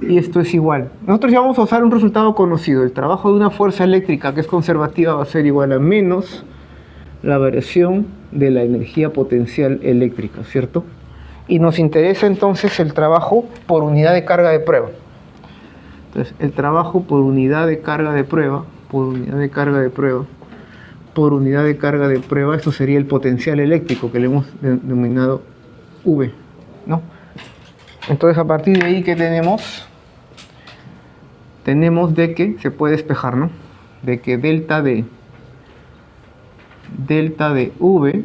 Speaker 1: y esto es igual. Nosotros ya vamos a usar un resultado conocido. El trabajo de una fuerza eléctrica que es conservativa va a ser igual a menos la variación de la energía potencial eléctrica, ¿cierto? Y nos interesa entonces el trabajo por unidad de carga de prueba. Entonces, el trabajo por unidad de carga de prueba, esto sería el potencial eléctrico que le hemos denominado V, ¿no? Entonces, a partir de ahí, ¿qué tenemos? Tenemos de que se puede despejar, ¿no? De que delta de V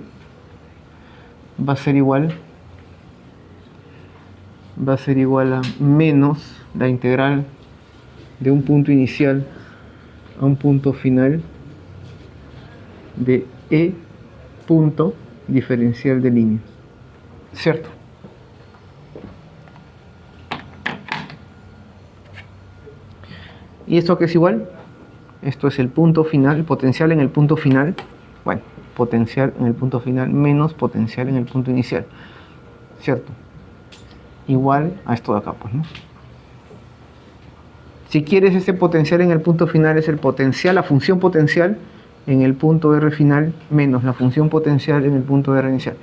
Speaker 1: va a ser igual a menos la integral de un punto inicial a un punto final de E punto diferencial de línea, ¿cierto? ¿Y esto qué es igual? Esto es el punto final, el potencial en el punto final. Bueno, potencial en el punto final menos potencial en el punto inicial, ¿cierto? Igual a esto de acá, pues, ¿no? Si quieres, ese potencial en el punto final es el potencial, la función potencial en el punto R final menos la función potencial en el punto R inicial.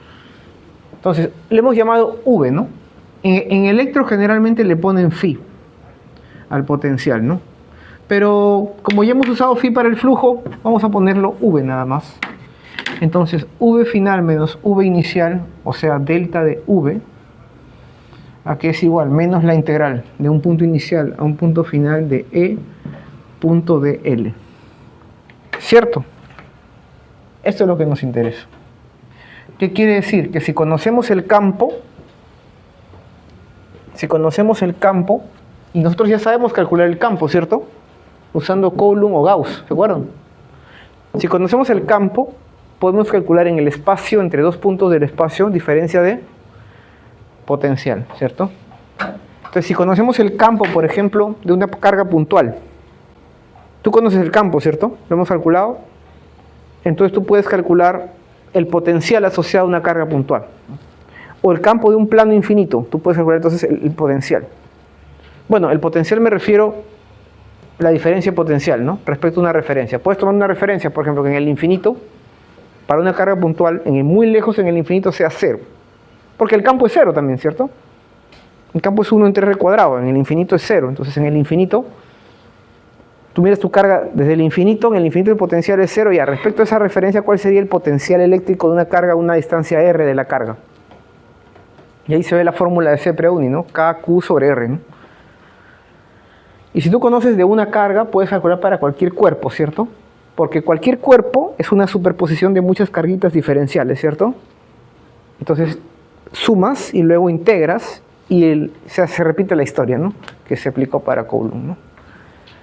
Speaker 1: Entonces, le hemos llamado V, ¿no? En electro generalmente le ponen phi al potencial, ¿no? Pero como ya hemos usado phi para el flujo, vamos a ponerlo V nada más. Entonces, V final menos V inicial, o sea, delta de V, a que es igual menos la integral de un punto inicial a un punto final de E punto dl. ¿Cierto? Esto es lo que nos interesa. ¿Qué quiere decir? Que si conocemos el campo, y nosotros ya sabemos calcular el campo, ¿cierto? Usando Coulomb o Gauss, ¿se acuerdan? Si conocemos el campo, podemos calcular en el espacio, entre dos puntos del espacio, diferencia de potencial, ¿cierto? Entonces, si conocemos el campo, por ejemplo, de una carga puntual, tú conoces el campo, ¿cierto? Lo hemos calculado. Entonces, tú puedes calcular el potencial asociado a una carga puntual. O el campo de un plano infinito, tú puedes calcular entonces el potencial. Bueno, el potencial me refiero a la diferencia potencial, ¿no? Respecto a una referencia. Puedes tomar una referencia, por ejemplo, que en el infinito, para una carga puntual, muy lejos en el infinito sea cero. Porque el campo es cero también, ¿cierto? El campo es 1 entre R cuadrado, en el infinito es 0. Entonces en el infinito, tú miras tu carga desde el infinito, en el infinito el potencial es 0. Y respecto a esa referencia, ¿cuál sería el potencial eléctrico de una carga a una distancia R de la carga? Y ahí se ve la fórmula de C preuni, ¿no? KQ sobre R, ¿no? Y si tú conoces de una carga, puedes calcular para cualquier cuerpo, ¿cierto? Porque cualquier cuerpo es una superposición de muchas carguitas diferenciales, ¿cierto? Entonces, sumas y luego integras y se repite la historia, ¿no? Que se aplicó para Coulomb, ¿no?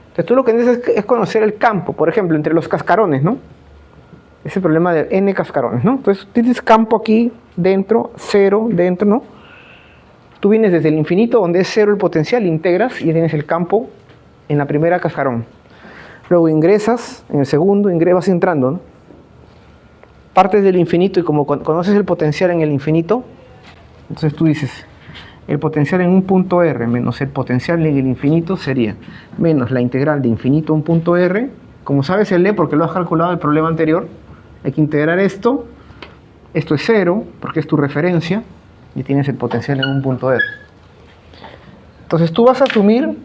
Speaker 1: Entonces, tú lo que necesitas es conocer el campo, por ejemplo, entre los cascarones, ¿no? Ese problema de n cascarones, ¿no? Entonces, tienes campo aquí dentro, 0 dentro, ¿no? Tú vienes desde el infinito, donde es 0 el potencial, integras y tienes el campo en la primera cascarón. Luego ingresas en el segundo, vas entrando, ¿no? Partes del infinito y como conoces el potencial en el infinito, entonces tú dices, el potencial en un punto R menos el potencial en el infinito sería menos la integral de infinito a un punto R. Como sabes el E, porque lo has calculado en el problema anterior, hay que integrar esto. Esto es 0, porque es tu referencia, y tienes el potencial en un punto R. Entonces tú vas a asumir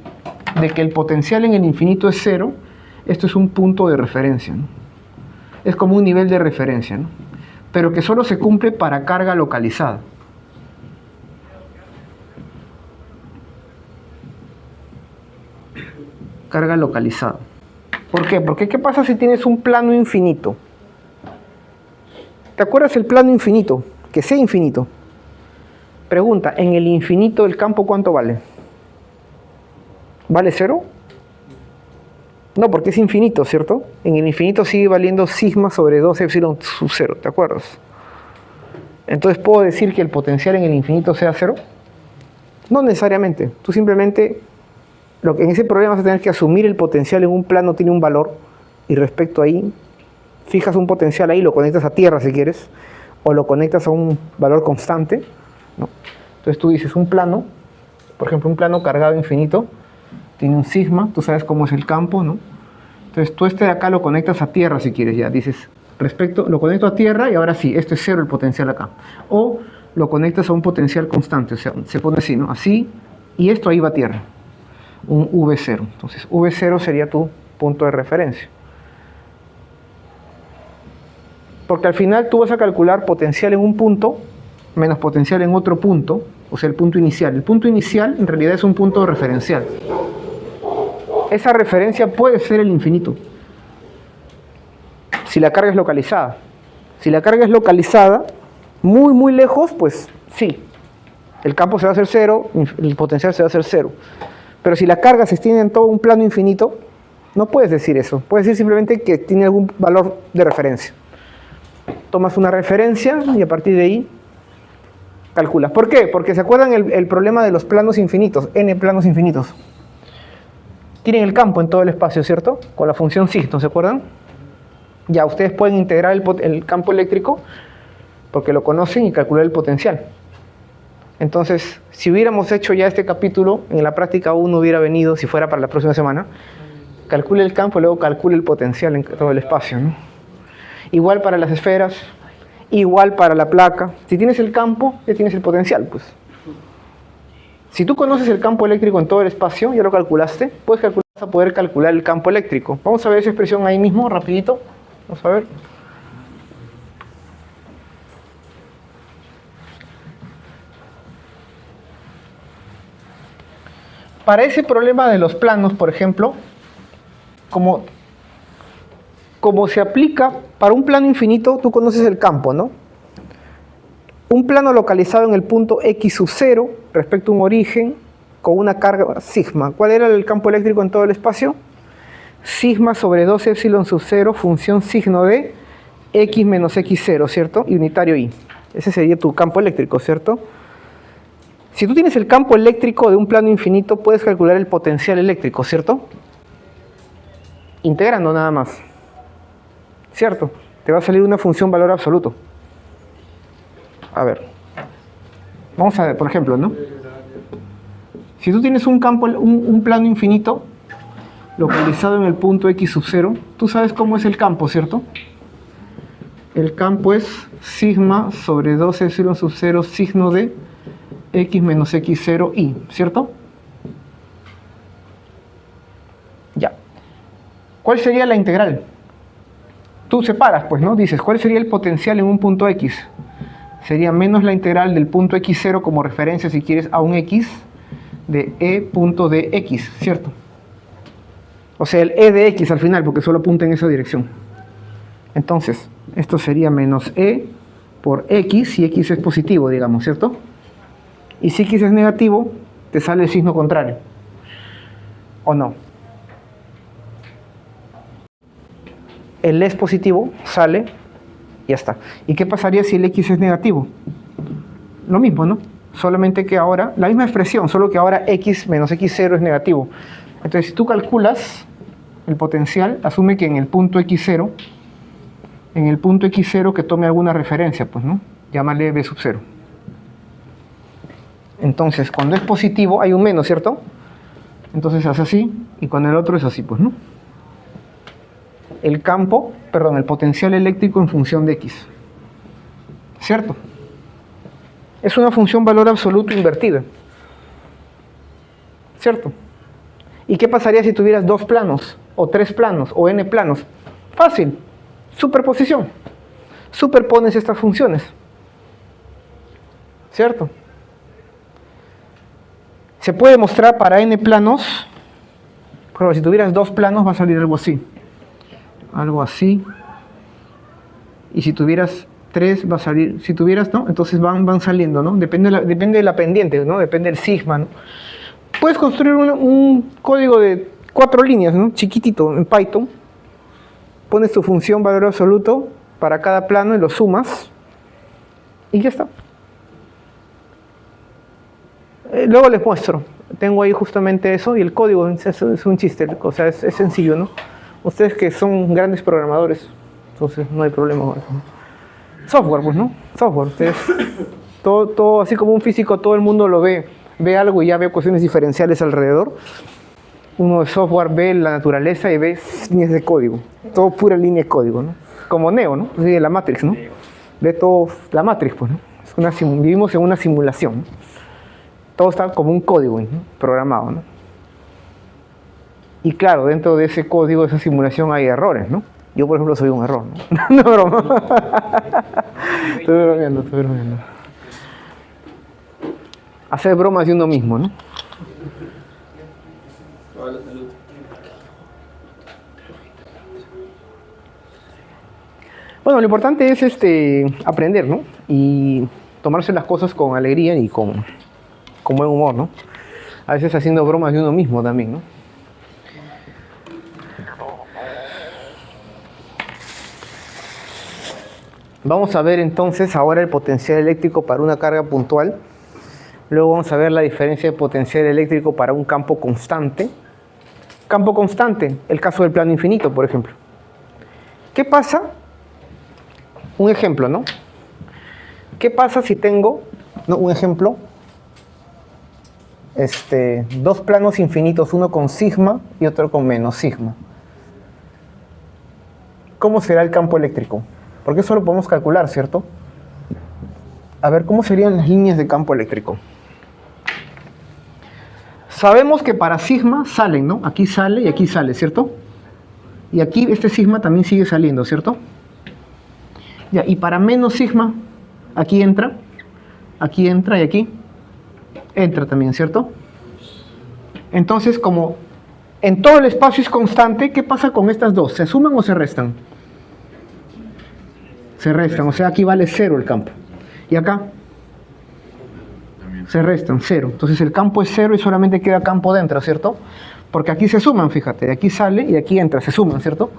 Speaker 1: de que el potencial en el infinito es 0. Esto es un punto de referencia, ¿no? Es como un nivel de referencia, ¿no? Pero que solo se cumple para carga localizada. Carga localizada. ¿Por qué? Porque ¿qué pasa si tienes un plano infinito? ¿Te acuerdas el plano infinito? Que sea infinito. Pregunta, ¿en el infinito el campo cuánto vale? ¿Vale 0? No, porque es infinito, ¿cierto? En el infinito sigue valiendo sigma sobre 2 epsilon sub 0, ¿te acuerdas? Entonces, ¿puedo decir que el potencial en el infinito sea 0? No necesariamente. Tú simplemente, en ese problema vas a tener que asumir el potencial en un plano tiene un valor, y respecto ahí, fijas un potencial ahí, lo conectas a tierra si quieres, o lo conectas a un valor constante, ¿no? Entonces tú dices un plano, por ejemplo un plano cargado infinito, tiene un sigma, tú sabes cómo es el campo, ¿no? Entonces tú de acá lo conectas a tierra si quieres, ya dices, lo conecto a tierra y ahora sí, esto es 0 el potencial acá. O lo conectas a un potencial constante, o sea, se pone así, ¿no? Así, y esto ahí va a tierra, un V0. Entonces V0 sería tu punto de referencia. Porque al final tú vas a calcular potencial en un punto menos potencial en otro punto, o sea, el punto inicial. El punto inicial en realidad es un punto referencial. Esa referencia puede ser el infinito, si la carga es localizada. Si la carga es localizada, muy, muy lejos, pues sí, el campo se va a hacer 0, el potencial se va a hacer 0. Pero si la carga se extiende en todo un plano infinito, no puedes decir eso. Puedes decir simplemente que tiene algún valor de referencia. Tomas una referencia y a partir de ahí calculas. ¿Por qué? Porque se acuerdan el problema de los planos infinitos, n planos infinitos. Tienen el campo en todo el espacio, ¿cierto? Con la función signo, ¿se acuerdan? Ya, ustedes pueden integrar el campo eléctrico porque lo conocen y calcular el potencial. Entonces, si hubiéramos hecho ya este capítulo, en la práctica 1 hubiera venido, si fuera para la próxima semana, calcule el campo y luego calcule el potencial en todo el espacio, ¿no? Igual para las esferas, igual para la placa. Si tienes el campo, ya tienes el potencial, pues. Si tú conoces el campo eléctrico en todo el espacio, ya lo calculaste, vas a poder calcular el campo eléctrico. Vamos a ver esa expresión ahí mismo, rapidito. Vamos a ver. Para ese problema de los planos, por ejemplo, como se aplica para un plano infinito, tú conoces el campo, ¿no? Un plano localizado en el punto x sub 0 respecto a un origen con una carga sigma. ¿Cuál era el campo eléctrico en todo el espacio? Sigma sobre 2 epsilon sub 0 función signo de x menos x0, ¿cierto? Y unitario y. Ese sería tu campo eléctrico, ¿cierto? Si tú tienes el campo eléctrico de un plano infinito, puedes calcular el potencial eléctrico, ¿cierto? Integrando nada más, ¿cierto? Te va a salir una función valor absoluto. A ver, vamos a ver, por ejemplo, ¿no? Si tú tienes un campo, un plano infinito localizado en el punto x sub 0, tú sabes cómo es el campo, ¿cierto? El campo es sigma sobre 2 epsilon sub 0 signo de x menos x0y, ¿cierto? Ya. ¿Cuál sería la integral? Tú separas, pues, ¿no? Dices, ¿cuál sería el potencial en un punto x? Sería menos la integral del punto x0 como referencia, si quieres, a un x de e punto de x, ¿cierto? O sea, el e de x al final, porque solo apunta en esa dirección. Entonces, esto sería menos e por x, si x es positivo, digamos, ¿cierto? Y si x es negativo, te sale el signo contrario. ¿O no? El e es positivo, sale, y ya está. ¿Y qué pasaría si el x es negativo? Lo mismo, ¿no? Solamente que ahora, la misma expresión, solo que ahora x menos x0 es negativo. Entonces, si tú calculas el potencial, asume que en el punto x0, que tome alguna referencia, pues, ¿no? Llámale b sub 0. Entonces, cuando es positivo, hay un menos, ¿cierto? Entonces hace así, y con el otro es así, pues, ¿no? El potencial eléctrico en función de x. ¿Cierto? Es una función valor absoluto invertida. ¿Cierto? ¿Y qué pasaría si tuvieras 2 planos, o 3 planos, o n planos? Fácil. Superposición. Superpones estas funciones. ¿Cierto? Se puede mostrar para n planos. Pero si tuvieras 2 planos va a salir algo así. Algo así. Y si tuvieras 3 va a salir. Si tuvieras, ¿no? Entonces van saliendo, ¿no? Depende de la pendiente, ¿no? Depende del sigma, ¿no? Puedes construir un código de 4 líneas, ¿no? Chiquitito en Python. Pones tu función valor absoluto para cada plano y lo sumas. Y ya está. Luego les muestro. Tengo ahí justamente eso y el código es un chiste. O sea, es sencillo, ¿no? Ustedes que son grandes programadores, entonces no hay problema con eso, ¿no? Software, pues, ¿no? Software. Ustedes, todo, así como un físico, todo el mundo lo ve algo y ya ve ecuaciones diferenciales alrededor. Uno de software ve la naturaleza y ve líneas de código. Todo pura línea de código, ¿no? Como Neo, ¿no? Así de la Matrix, ¿no? Ve todo la Matrix, pues, ¿no? Vivimos en una simulación, ¿no? Todo está como un código, ¿no? Programado, ¿no? Y claro, dentro de ese código, de esa simulación hay errores, ¿no? Yo, por ejemplo, soy un error, ¿no? No, broma. Estoy bromeando. Hacer bromas de uno mismo, ¿no? Bueno, lo importante es aprender, ¿no? Y tomarse las cosas con alegría y con buen humor, ¿no? A veces haciendo bromas de uno mismo también, ¿no? Vamos a ver entonces ahora el potencial eléctrico para una carga puntual. Luego vamos a ver la diferencia de potencial eléctrico para un campo constante. Campo constante, el caso del plano infinito, por ejemplo. ¿Qué pasa? Un ejemplo, ¿no? ¿Qué pasa si tengo, no, un ejemplo, 2 planos infinitos, uno con sigma y otro con menos sigma? ¿Cómo será el campo eléctrico? Porque eso lo podemos calcular, ¿cierto? A ver, ¿cómo serían las líneas de campo eléctrico? Sabemos que para sigma salen, ¿no? Aquí sale y aquí sale, ¿cierto? Y aquí este sigma también sigue saliendo, ¿cierto? Ya, y para menos sigma, aquí entra y aquí entra también, ¿cierto? Entonces, como en todo el espacio es constante, ¿qué pasa con estas dos? ¿Se suman o se restan? Se restan, o sea, aquí vale 0 el campo. Y acá se restan, 0. Entonces el campo es 0 y solamente queda campo dentro, ¿cierto? Porque aquí se suman, fíjate, de aquí sale y de aquí entra, se suman, ¿cierto?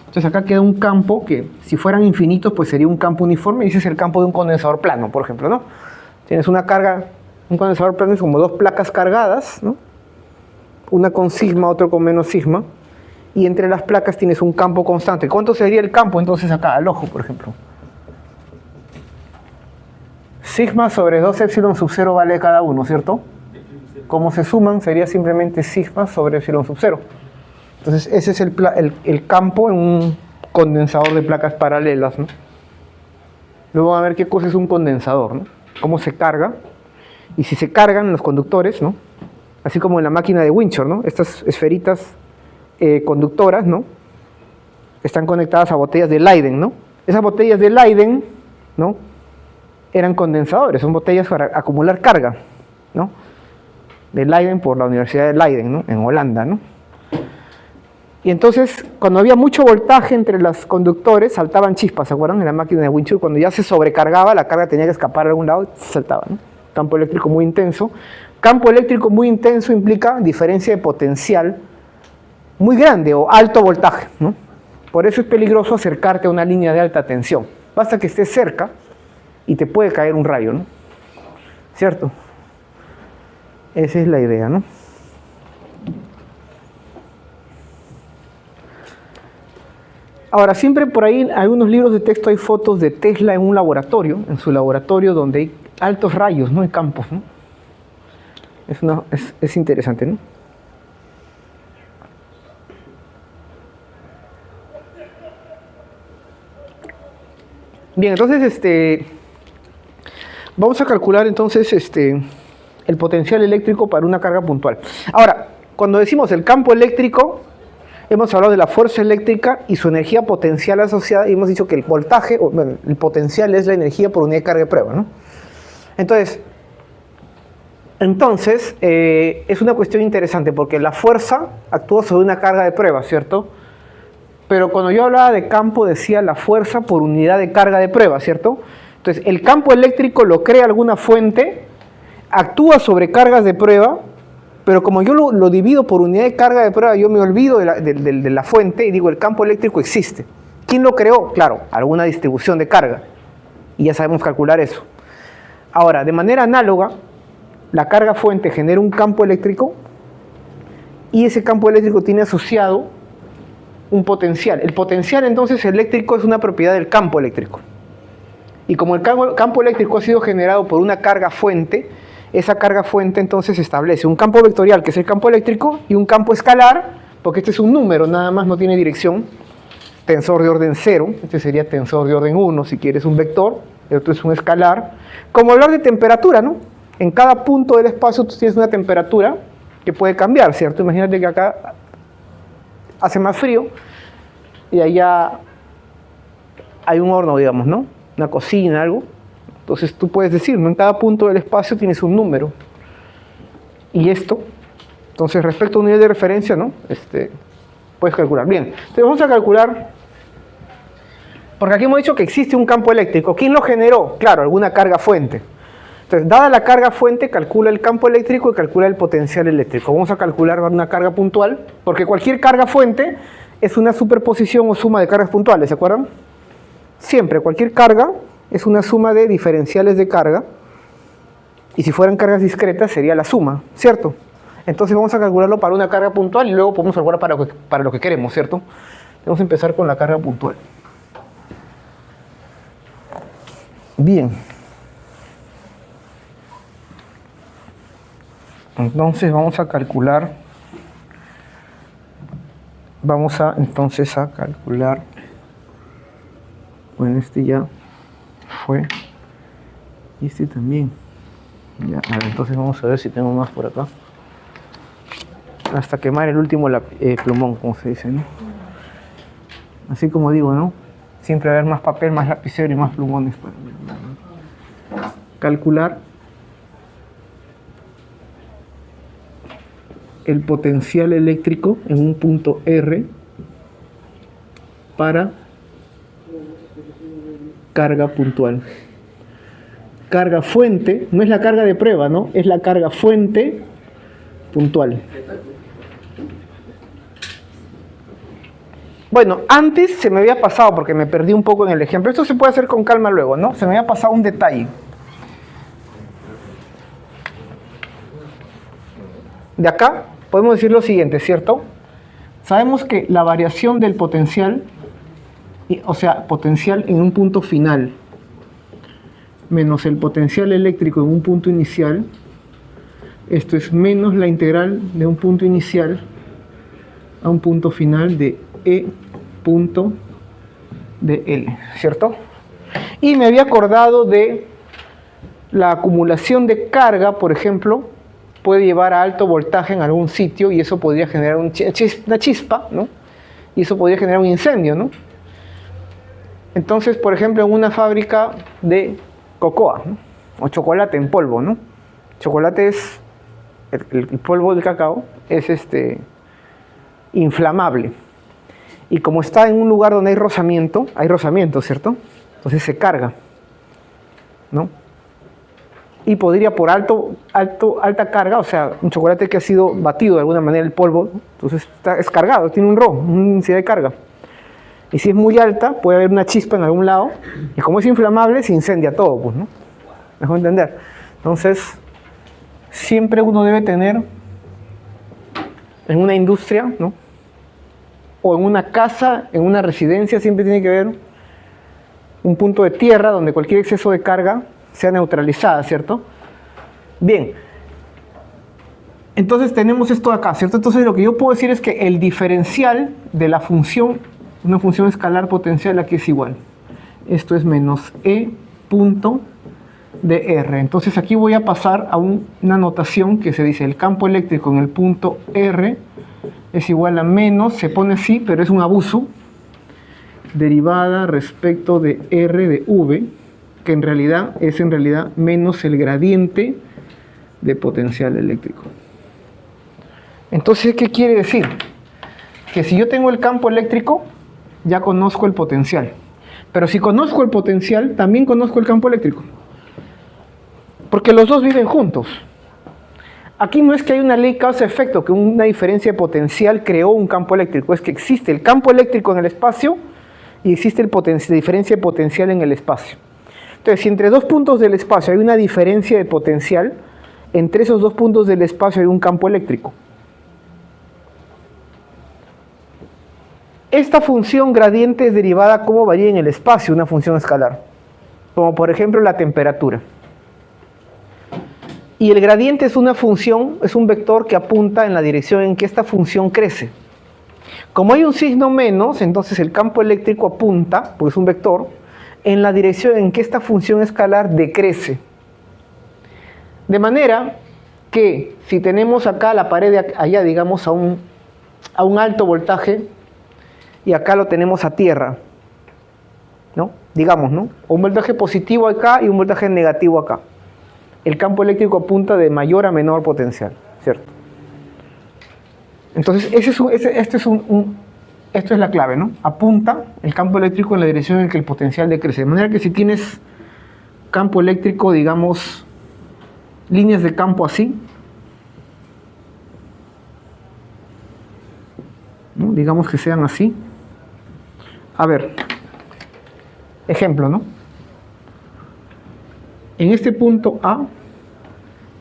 Speaker 1: Entonces acá queda un campo que, si fueran infinitos, pues sería un campo uniforme, y ese es el campo de un condensador plano, por ejemplo, ¿no? Tienes una carga, un condensador plano es como 2 placas cargadas, ¿no? Una con sigma, otra con menos sigma, y entre las placas tienes un campo constante. ¿Cuánto sería el campo entonces acá, al ojo, por ejemplo? Sigma sobre 2 epsilon sub 0 vale cada uno, ¿cierto? Como se suman, sería simplemente sigma sobre epsilon sub 0. Entonces ese es el campo en un condensador de placas paralelas, ¿no? Luego vamos a ver qué cosa es un condensador, ¿no? Cómo se carga Y si se cargan los conductores, ¿no? Así como en la máquina de Winchor, ¿no? Estas esferitas conductoras, ¿no? Están conectadas a botellas de Leyden, ¿no? Esas botellas de Leyden, ¿no? Eran condensadores, son botellas para acumular carga, ¿no? De Leiden por la Universidad de Leiden, ¿no? En Holanda, ¿no? Y entonces, cuando había mucho voltaje entre los conductores, saltaban chispas, ¿se acuerdan? En la máquina de Winchor, cuando ya se sobrecargaba, la carga tenía que escapar a algún lado, saltaba, ¿no? Campo eléctrico muy intenso. Campo eléctrico muy intenso implica diferencia de potencial muy grande o alto voltaje, ¿no? Por eso es peligroso acercarte a una línea de alta tensión. Basta que estés cerca y te puede caer un rayo, ¿no? ¿Cierto? Esa es la idea, ¿no? Ahora, siempre por ahí en algunos libros de texto hay fotos de Tesla en un laboratorio, en su laboratorio donde hay altos rayos, ¿no? En campos, ¿no? Es interesante, ¿no? Bien, entonces, vamos a calcular entonces el potencial eléctrico para una carga puntual. Ahora, cuando decimos el campo eléctrico, hemos hablado de la fuerza eléctrica y su energía potencial asociada, y hemos dicho que el voltaje, bueno, el potencial es la energía por unidad de carga de prueba, ¿no? Entonces, es una cuestión interesante porque la fuerza actúa sobre una carga de prueba, ¿cierto? Pero cuando yo hablaba de campo decía la fuerza por unidad de carga de prueba, ¿cierto? Entonces, el campo eléctrico lo crea alguna fuente, actúa sobre cargas de prueba, pero como yo lo divido por unidad de carga de prueba, yo me olvido de la fuente y digo, el campo eléctrico existe. ¿Quién lo creó? Claro, alguna distribución de carga. Y ya sabemos calcular eso. Ahora, de manera análoga, la carga fuente genera un campo eléctrico y ese campo eléctrico tiene asociado un potencial. El potencial, entonces, eléctrico es una propiedad del campo eléctrico. Y como el campo eléctrico ha sido generado por una carga fuente, esa carga fuente entonces establece un campo vectorial, que es el campo eléctrico, y un campo escalar, porque este es un número, nada más no tiene dirección, tensor de orden 0, este sería tensor de orden 1, si quieres un vector, el otro es un escalar. Como hablar de temperatura, ¿no? En cada punto del espacio tú tienes una temperatura que puede cambiar, ¿cierto? Imagínate que acá hace más frío y allá hay un horno, digamos, ¿no? Una cocina, algo. Entonces tú puedes decir, ¿no? En cada punto del espacio tienes un número. Y esto, entonces respecto a un nivel de referencia, ¿no? Puedes calcular. Bien, entonces vamos a calcular, porque aquí hemos dicho que existe un campo eléctrico. ¿Quién lo generó? Claro, alguna carga fuente. Entonces, dada la carga fuente, calcula el campo eléctrico y calcula el potencial eléctrico. Vamos a calcular una carga puntual, porque cualquier carga fuente es una superposición o suma de cargas puntuales, ¿se acuerdan? Siempre, cualquier carga es una suma de diferenciales de carga, y si fueran cargas discretas sería la suma, ¿cierto? Entonces vamos a calcularlo para una carga puntual y luego podemos calcular para lo que queremos, ¿cierto? Vamos a empezar con la carga puntual. Bien. Entonces vamos a calcular, bueno, este ya fue, y este también. Ya, a ver, entonces vamos a ver si tengo más por acá. Hasta quemar el último plumón, como se dice, ¿no? Así como digo, ¿no? Siempre va a haber más papel, más lapicero y más plumones para calcular el potencial eléctrico en un punto R para carga puntual. Carga fuente, no es la carga de prueba, ¿no? Es la carga fuente puntual. Bueno, antes se me había pasado, porque me perdí un poco en el ejemplo. Esto se puede hacer con calma luego, ¿no? Se me había pasado un detalle. De acá podemos decir lo siguiente, ¿cierto? Sabemos que la variación del potencial, o sea, potencial en un punto final, menos el potencial eléctrico en un punto inicial, esto es menos la integral de un punto inicial a un punto final de E punto de L, ¿cierto? Y me había acordado de la acumulación de carga, por ejemplo, puede llevar a alto voltaje en algún sitio y eso podría generar una chispa, ¿no? Y eso podría generar un incendio, ¿no? Entonces, por ejemplo, en una fábrica de cocoa, ¿no? O chocolate en polvo, ¿no? Chocolate es, el polvo del cacao es inflamable. Y como está en un lugar donde hay rozamiento, ¿cierto? Entonces se carga, ¿no? Y podría por alta carga, o sea, un chocolate que ha sido batido de alguna manera el polvo, ¿no? Entonces es cargado, tiene un RO, una densidad de carga. Y si es muy alta, puede haber una chispa en algún lado, y como es inflamable, se incendia todo, pues, ¿no? Mejor entender. Entonces, siempre uno debe tener en una industria, ¿no? O en una casa, en una residencia, siempre tiene que haber un punto de tierra donde cualquier exceso de carga sea neutralizada, ¿cierto? Bien. Entonces tenemos esto acá, ¿cierto? Entonces lo que yo puedo decir es que el diferencial de la función, una función escalar potencial, aquí es igual. Esto es menos E punto de R. Entonces aquí voy a pasar a una notación que se dice el campo eléctrico en el punto R es igual a menos, se pone así, pero es un abuso, derivada respecto de R de V, que en realidad es menos el gradiente de potencial eléctrico. Entonces, ¿qué quiere decir? Que si yo tengo el campo eléctrico, ya conozco el potencial. Pero si conozco el potencial, también conozco el campo eléctrico. Porque los dos viven juntos. Aquí no es que hay una ley causa-efecto, que una diferencia de potencial creó un campo eléctrico. Es que existe el campo eléctrico en el espacio y existe la diferencia de potencial en el espacio. Entonces, si entre dos puntos del espacio hay una diferencia de potencial, entre esos dos puntos del espacio hay un campo eléctrico. Esta función gradiente es derivada como varía en el espacio, una función escalar. Como por ejemplo la temperatura. Y el gradiente es una función, es un vector que apunta en la dirección en que esta función crece. Como hay un signo menos, entonces el campo eléctrico apunta, porque es un vector, en la dirección en que esta función escalar decrece. De manera que si tenemos acá la pared de allá, digamos, a un alto voltaje, y acá lo tenemos a tierra, ¿no? Digamos, ¿no? Un voltaje positivo acá y un voltaje negativo acá. El campo eléctrico apunta de mayor a menor potencial, ¿cierto? Entonces, esto es la clave, ¿no? Apunta el campo eléctrico en la dirección en que el potencial decrece. De manera que si tienes campo eléctrico, digamos, líneas de campo así, ¿no? Digamos que sean así. A ver, ejemplo, ¿no? En este punto A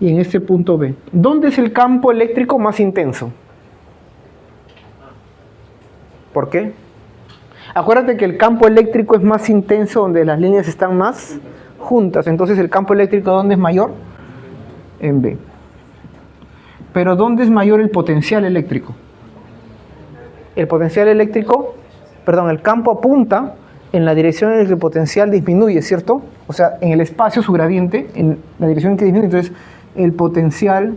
Speaker 1: y en este punto B. ¿Dónde es el campo eléctrico más intenso? ¿Por qué? Acuérdate que el campo eléctrico es más intenso donde las líneas están más juntas. Entonces, ¿el campo eléctrico dónde es mayor? En B. Pero ¿dónde es mayor el potencial eléctrico? El potencial eléctrico, el campo apunta en la dirección en la que el potencial disminuye, ¿cierto? O sea, en el espacio su gradiente, en la dirección en que disminuye. Entonces, el potencial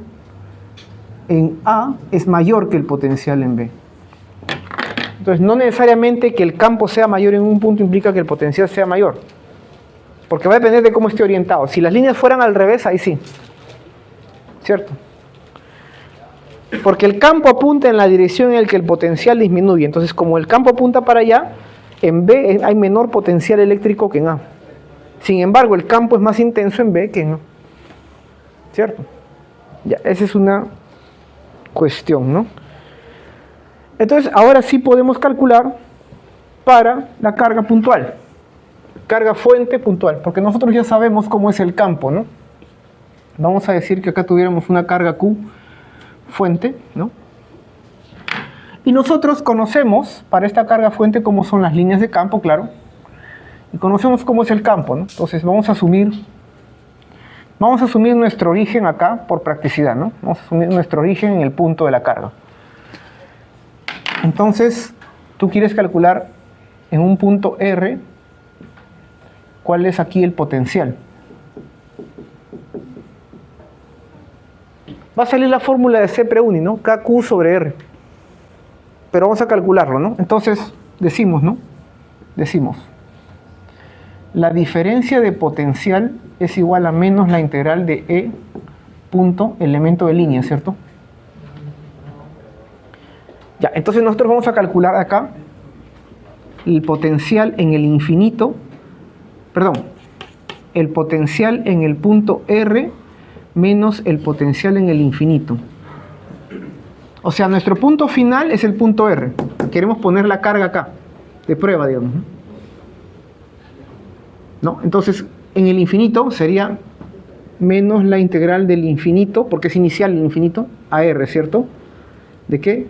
Speaker 1: en A es mayor que el potencial en B. Entonces, no necesariamente que el campo sea mayor en un punto implica que el potencial sea mayor. Porque va a depender de cómo esté orientado. Si las líneas fueran al revés, ahí sí. ¿Cierto? Porque el campo apunta en la dirección en la que el potencial disminuye. Entonces, como el campo apunta para allá, en B hay menor potencial eléctrico que en A. Sin embargo, el campo es más intenso en B que en A. ¿Cierto? Ya, esa es una cuestión, ¿no? Entonces, ahora sí podemos calcular para la carga puntual. Carga fuente puntual, porque nosotros ya sabemos cómo es el campo, ¿no? Vamos a decir que acá tuviéramos una carga Q fuente, ¿no? Y nosotros conocemos para esta carga fuente cómo son las líneas de campo, claro. Y conocemos cómo es el campo, ¿no? Entonces vamos a asumir nuestro origen acá por practicidad, ¿no? Vamos a asumir nuestro origen en el punto de la carga. Entonces, tú quieres calcular en un punto R cuál es aquí el potencial. Va a salir la fórmula de C preuni, ¿no? KQ sobre R. Pero vamos a calcularlo, ¿no? Entonces, decimos, ¿no? Decimos, la diferencia de potencial es igual a menos la integral de E punto elemento de línea, ¿cierto? Ya, entonces nosotros vamos a calcular acá el potencial en el infinito, perdón, el potencial en el punto R menos el potencial en el infinito. O sea, nuestro punto final es el punto R. Queremos poner la carga acá, de prueba, digamos, ¿no? Entonces, en el infinito sería menos la integral del infinito, porque es inicial el infinito, a R, ¿cierto? ¿De qué?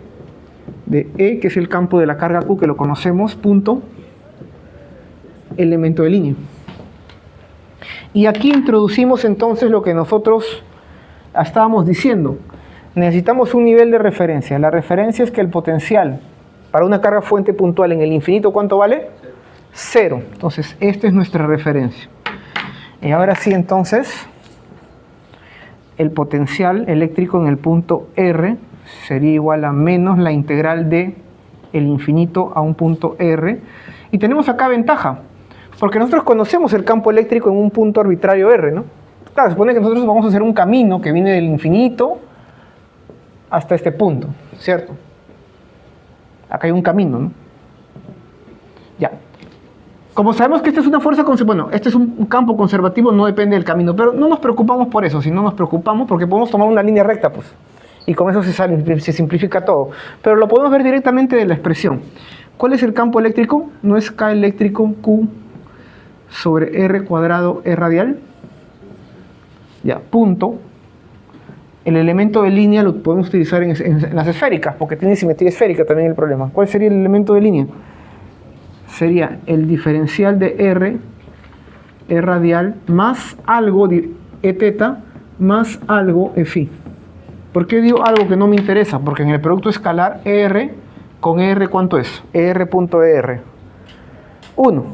Speaker 1: De E, que es el campo de la carga Q, que lo conocemos, punto, elemento de línea. Y aquí introducimos entonces lo que nosotros estábamos diciendo. Necesitamos un nivel de referencia. La referencia es que el potencial para una carga fuente puntual en el infinito, ¿cuánto vale? 0. Entonces, esta es nuestra referencia. Y ahora sí, entonces, el potencial eléctrico en el punto R sería igual a menos la integral de el infinito a un punto R. Y tenemos acá ventaja, porque nosotros conocemos el campo eléctrico en un punto arbitrario R, ¿no? Claro, se supone que nosotros vamos a hacer un camino que viene del infinito hasta este punto, ¿cierto? Acá hay un camino, ¿no? Ya. Como sabemos que esta es una fuerza, bueno, este es un campo conservativo, no depende del camino, pero no nos preocupamos por eso, sino nos preocupamos porque podemos tomar una línea recta, pues, y con eso se simplifica todo. Pero lo podemos ver directamente de la expresión. ¿Cuál es el campo eléctrico? ¿No es K eléctrico Q sobre R cuadrado E radial? Ya, punto. El elemento de línea lo podemos utilizar en las esféricas, porque tiene simetría esférica también el problema. ¿Cuál sería el elemento de línea? Sería el diferencial de R, E radial, más algo, E teta, más algo, E phi. ¿Por qué digo algo que no me interesa? Porque en el producto escalar, ER con ER, ¿cuánto es? ER.ER, 1.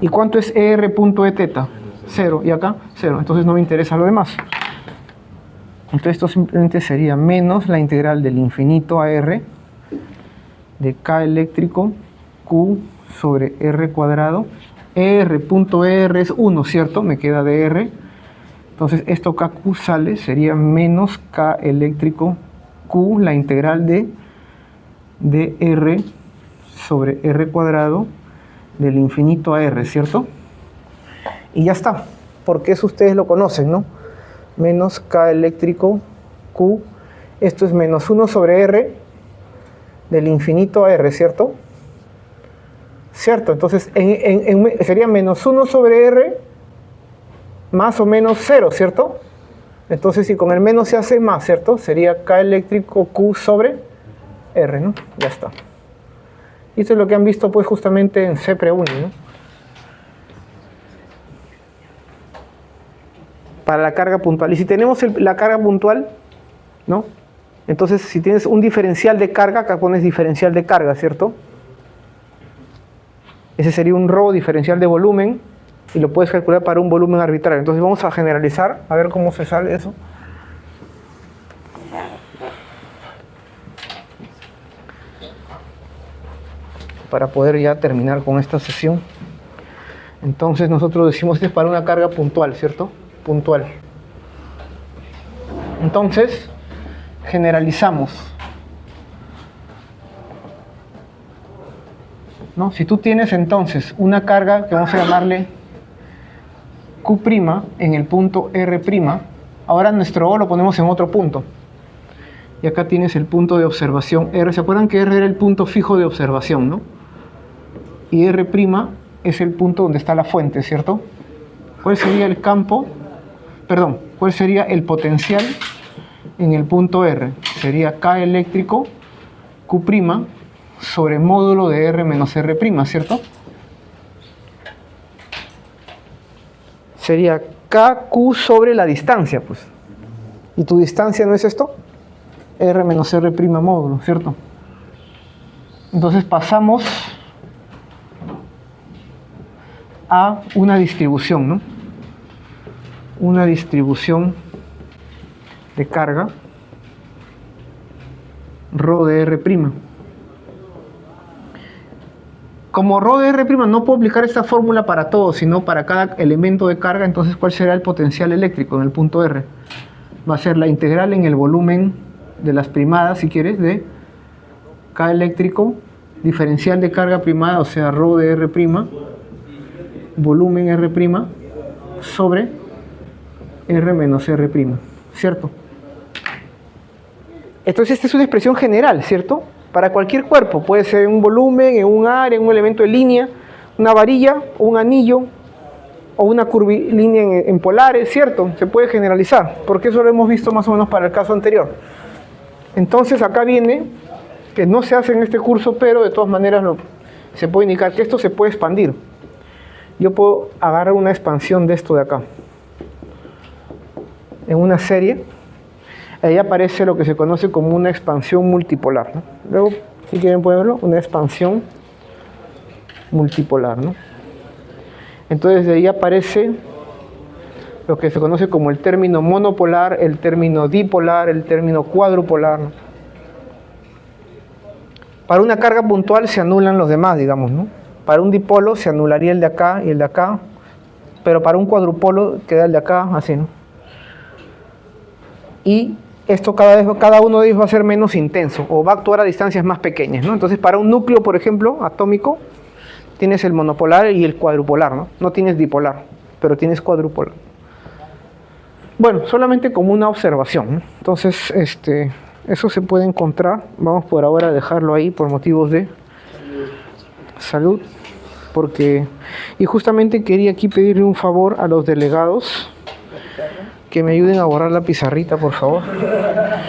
Speaker 1: ¿Y cuánto es ER.E teta? 0. ¿Y acá? 0. Entonces no me interesa lo demás. Entonces esto simplemente sería menos la integral del infinito a R de K eléctrico Q sobre R cuadrado. R.ER es 1, ¿cierto? Me queda de R. Entonces esto KQ sale, sería menos K eléctrico Q, la integral de R sobre R cuadrado del infinito a R, ¿cierto? Y ya está, porque eso ustedes lo conocen, ¿no? Menos K eléctrico Q, esto es menos 1 sobre R del infinito a R, ¿cierto? ¿Cierto? Entonces sería menos 1 sobre R más o menos 0, ¿cierto? Entonces si con el menos se hace más, ¿cierto? Sería K eléctrico Q sobre R, ¿no? Ya está. Y esto es lo que han visto pues justamente en C preuni, ¿no? Para la carga puntual. Y si tenemos la carga puntual, ¿no? Entonces si tienes un diferencial de carga, acá pones diferencial de carga, ¿cierto? Ese sería un ρ diferencial de volumen y lo puedes calcular para un volumen arbitrario. Entonces vamos a generalizar, a ver cómo se sale eso. Para poder ya terminar con esta sesión. Entonces nosotros decimos que es para una carga puntual, ¿cierto? Puntual. Entonces, generalizamos. ¿No? Si tú tienes entonces una carga que vamos a llamarle Q' en el punto R', ahora nuestro O lo ponemos en otro punto. Y acá tienes el punto de observación R. ¿Se acuerdan que R era el punto fijo de observación, no? Y R' es el punto donde está la fuente, ¿cierto? ¿Cuál sería el campo? Perdón, ¿cuál sería el potencial en el punto R? Sería K eléctrico Q' sobre módulo de R menos R', ¿cierto? Sería KQ sobre la distancia, pues. ¿Y tu distancia no es esto? R menos R' módulo, ¿cierto? Entonces pasamos a una distribución, ¿no? Una distribución de carga Rho de R'. Como Rho de R' no puedo aplicar esta fórmula para todo, sino para cada elemento de carga, entonces ¿cuál será el potencial eléctrico en el punto R? Va a ser la integral en el volumen de las primadas, si quieres, de K eléctrico, diferencial de carga primada, o sea, Rho de R', volumen R', sobre R menos R', ¿cierto? Entonces esta es una expresión general, ¿cierto? Para cualquier cuerpo, puede ser en un volumen, en un área, en un elemento de línea, una varilla, o un anillo, o una curvilínea en polares, ¿cierto? Se puede generalizar, porque eso lo hemos visto más o menos para el caso anterior. Entonces acá viene, que no se hace en este curso, pero de todas maneras se puede indicar que esto se puede expandir. Yo puedo agarrar una expansión de esto de acá. En una serie, ahí aparece lo que se conoce como una expansión multipolar, ¿no? Luego, si quieren pueden verlo, una expansión multipolar, ¿no? Entonces de ahí aparece lo que se conoce como el término monopolar, el término dipolar, el término cuadrupolar, ¿no? Para una carga puntual se anulan los demás, digamos, ¿no? Para un dipolo se anularía el de acá y el de acá, pero para un cuadrupolo queda el de acá, así, ¿no? Y esto cada uno de ellos va a ser menos intenso o va a actuar a distancias más pequeñas, ¿no? Entonces para un núcleo, por ejemplo, atómico, tienes el monopolar y el cuadrupolar, ¿no? No tienes dipolar, pero tienes cuadrupolar. Bueno, solamente como una observación, ¿no? Entonces, eso se puede encontrar. Vamos por ahora a dejarlo ahí por motivos de salud, y justamente quería aquí pedirle un favor a los delegados que me ayuden a borrar la pizarrita, por favor.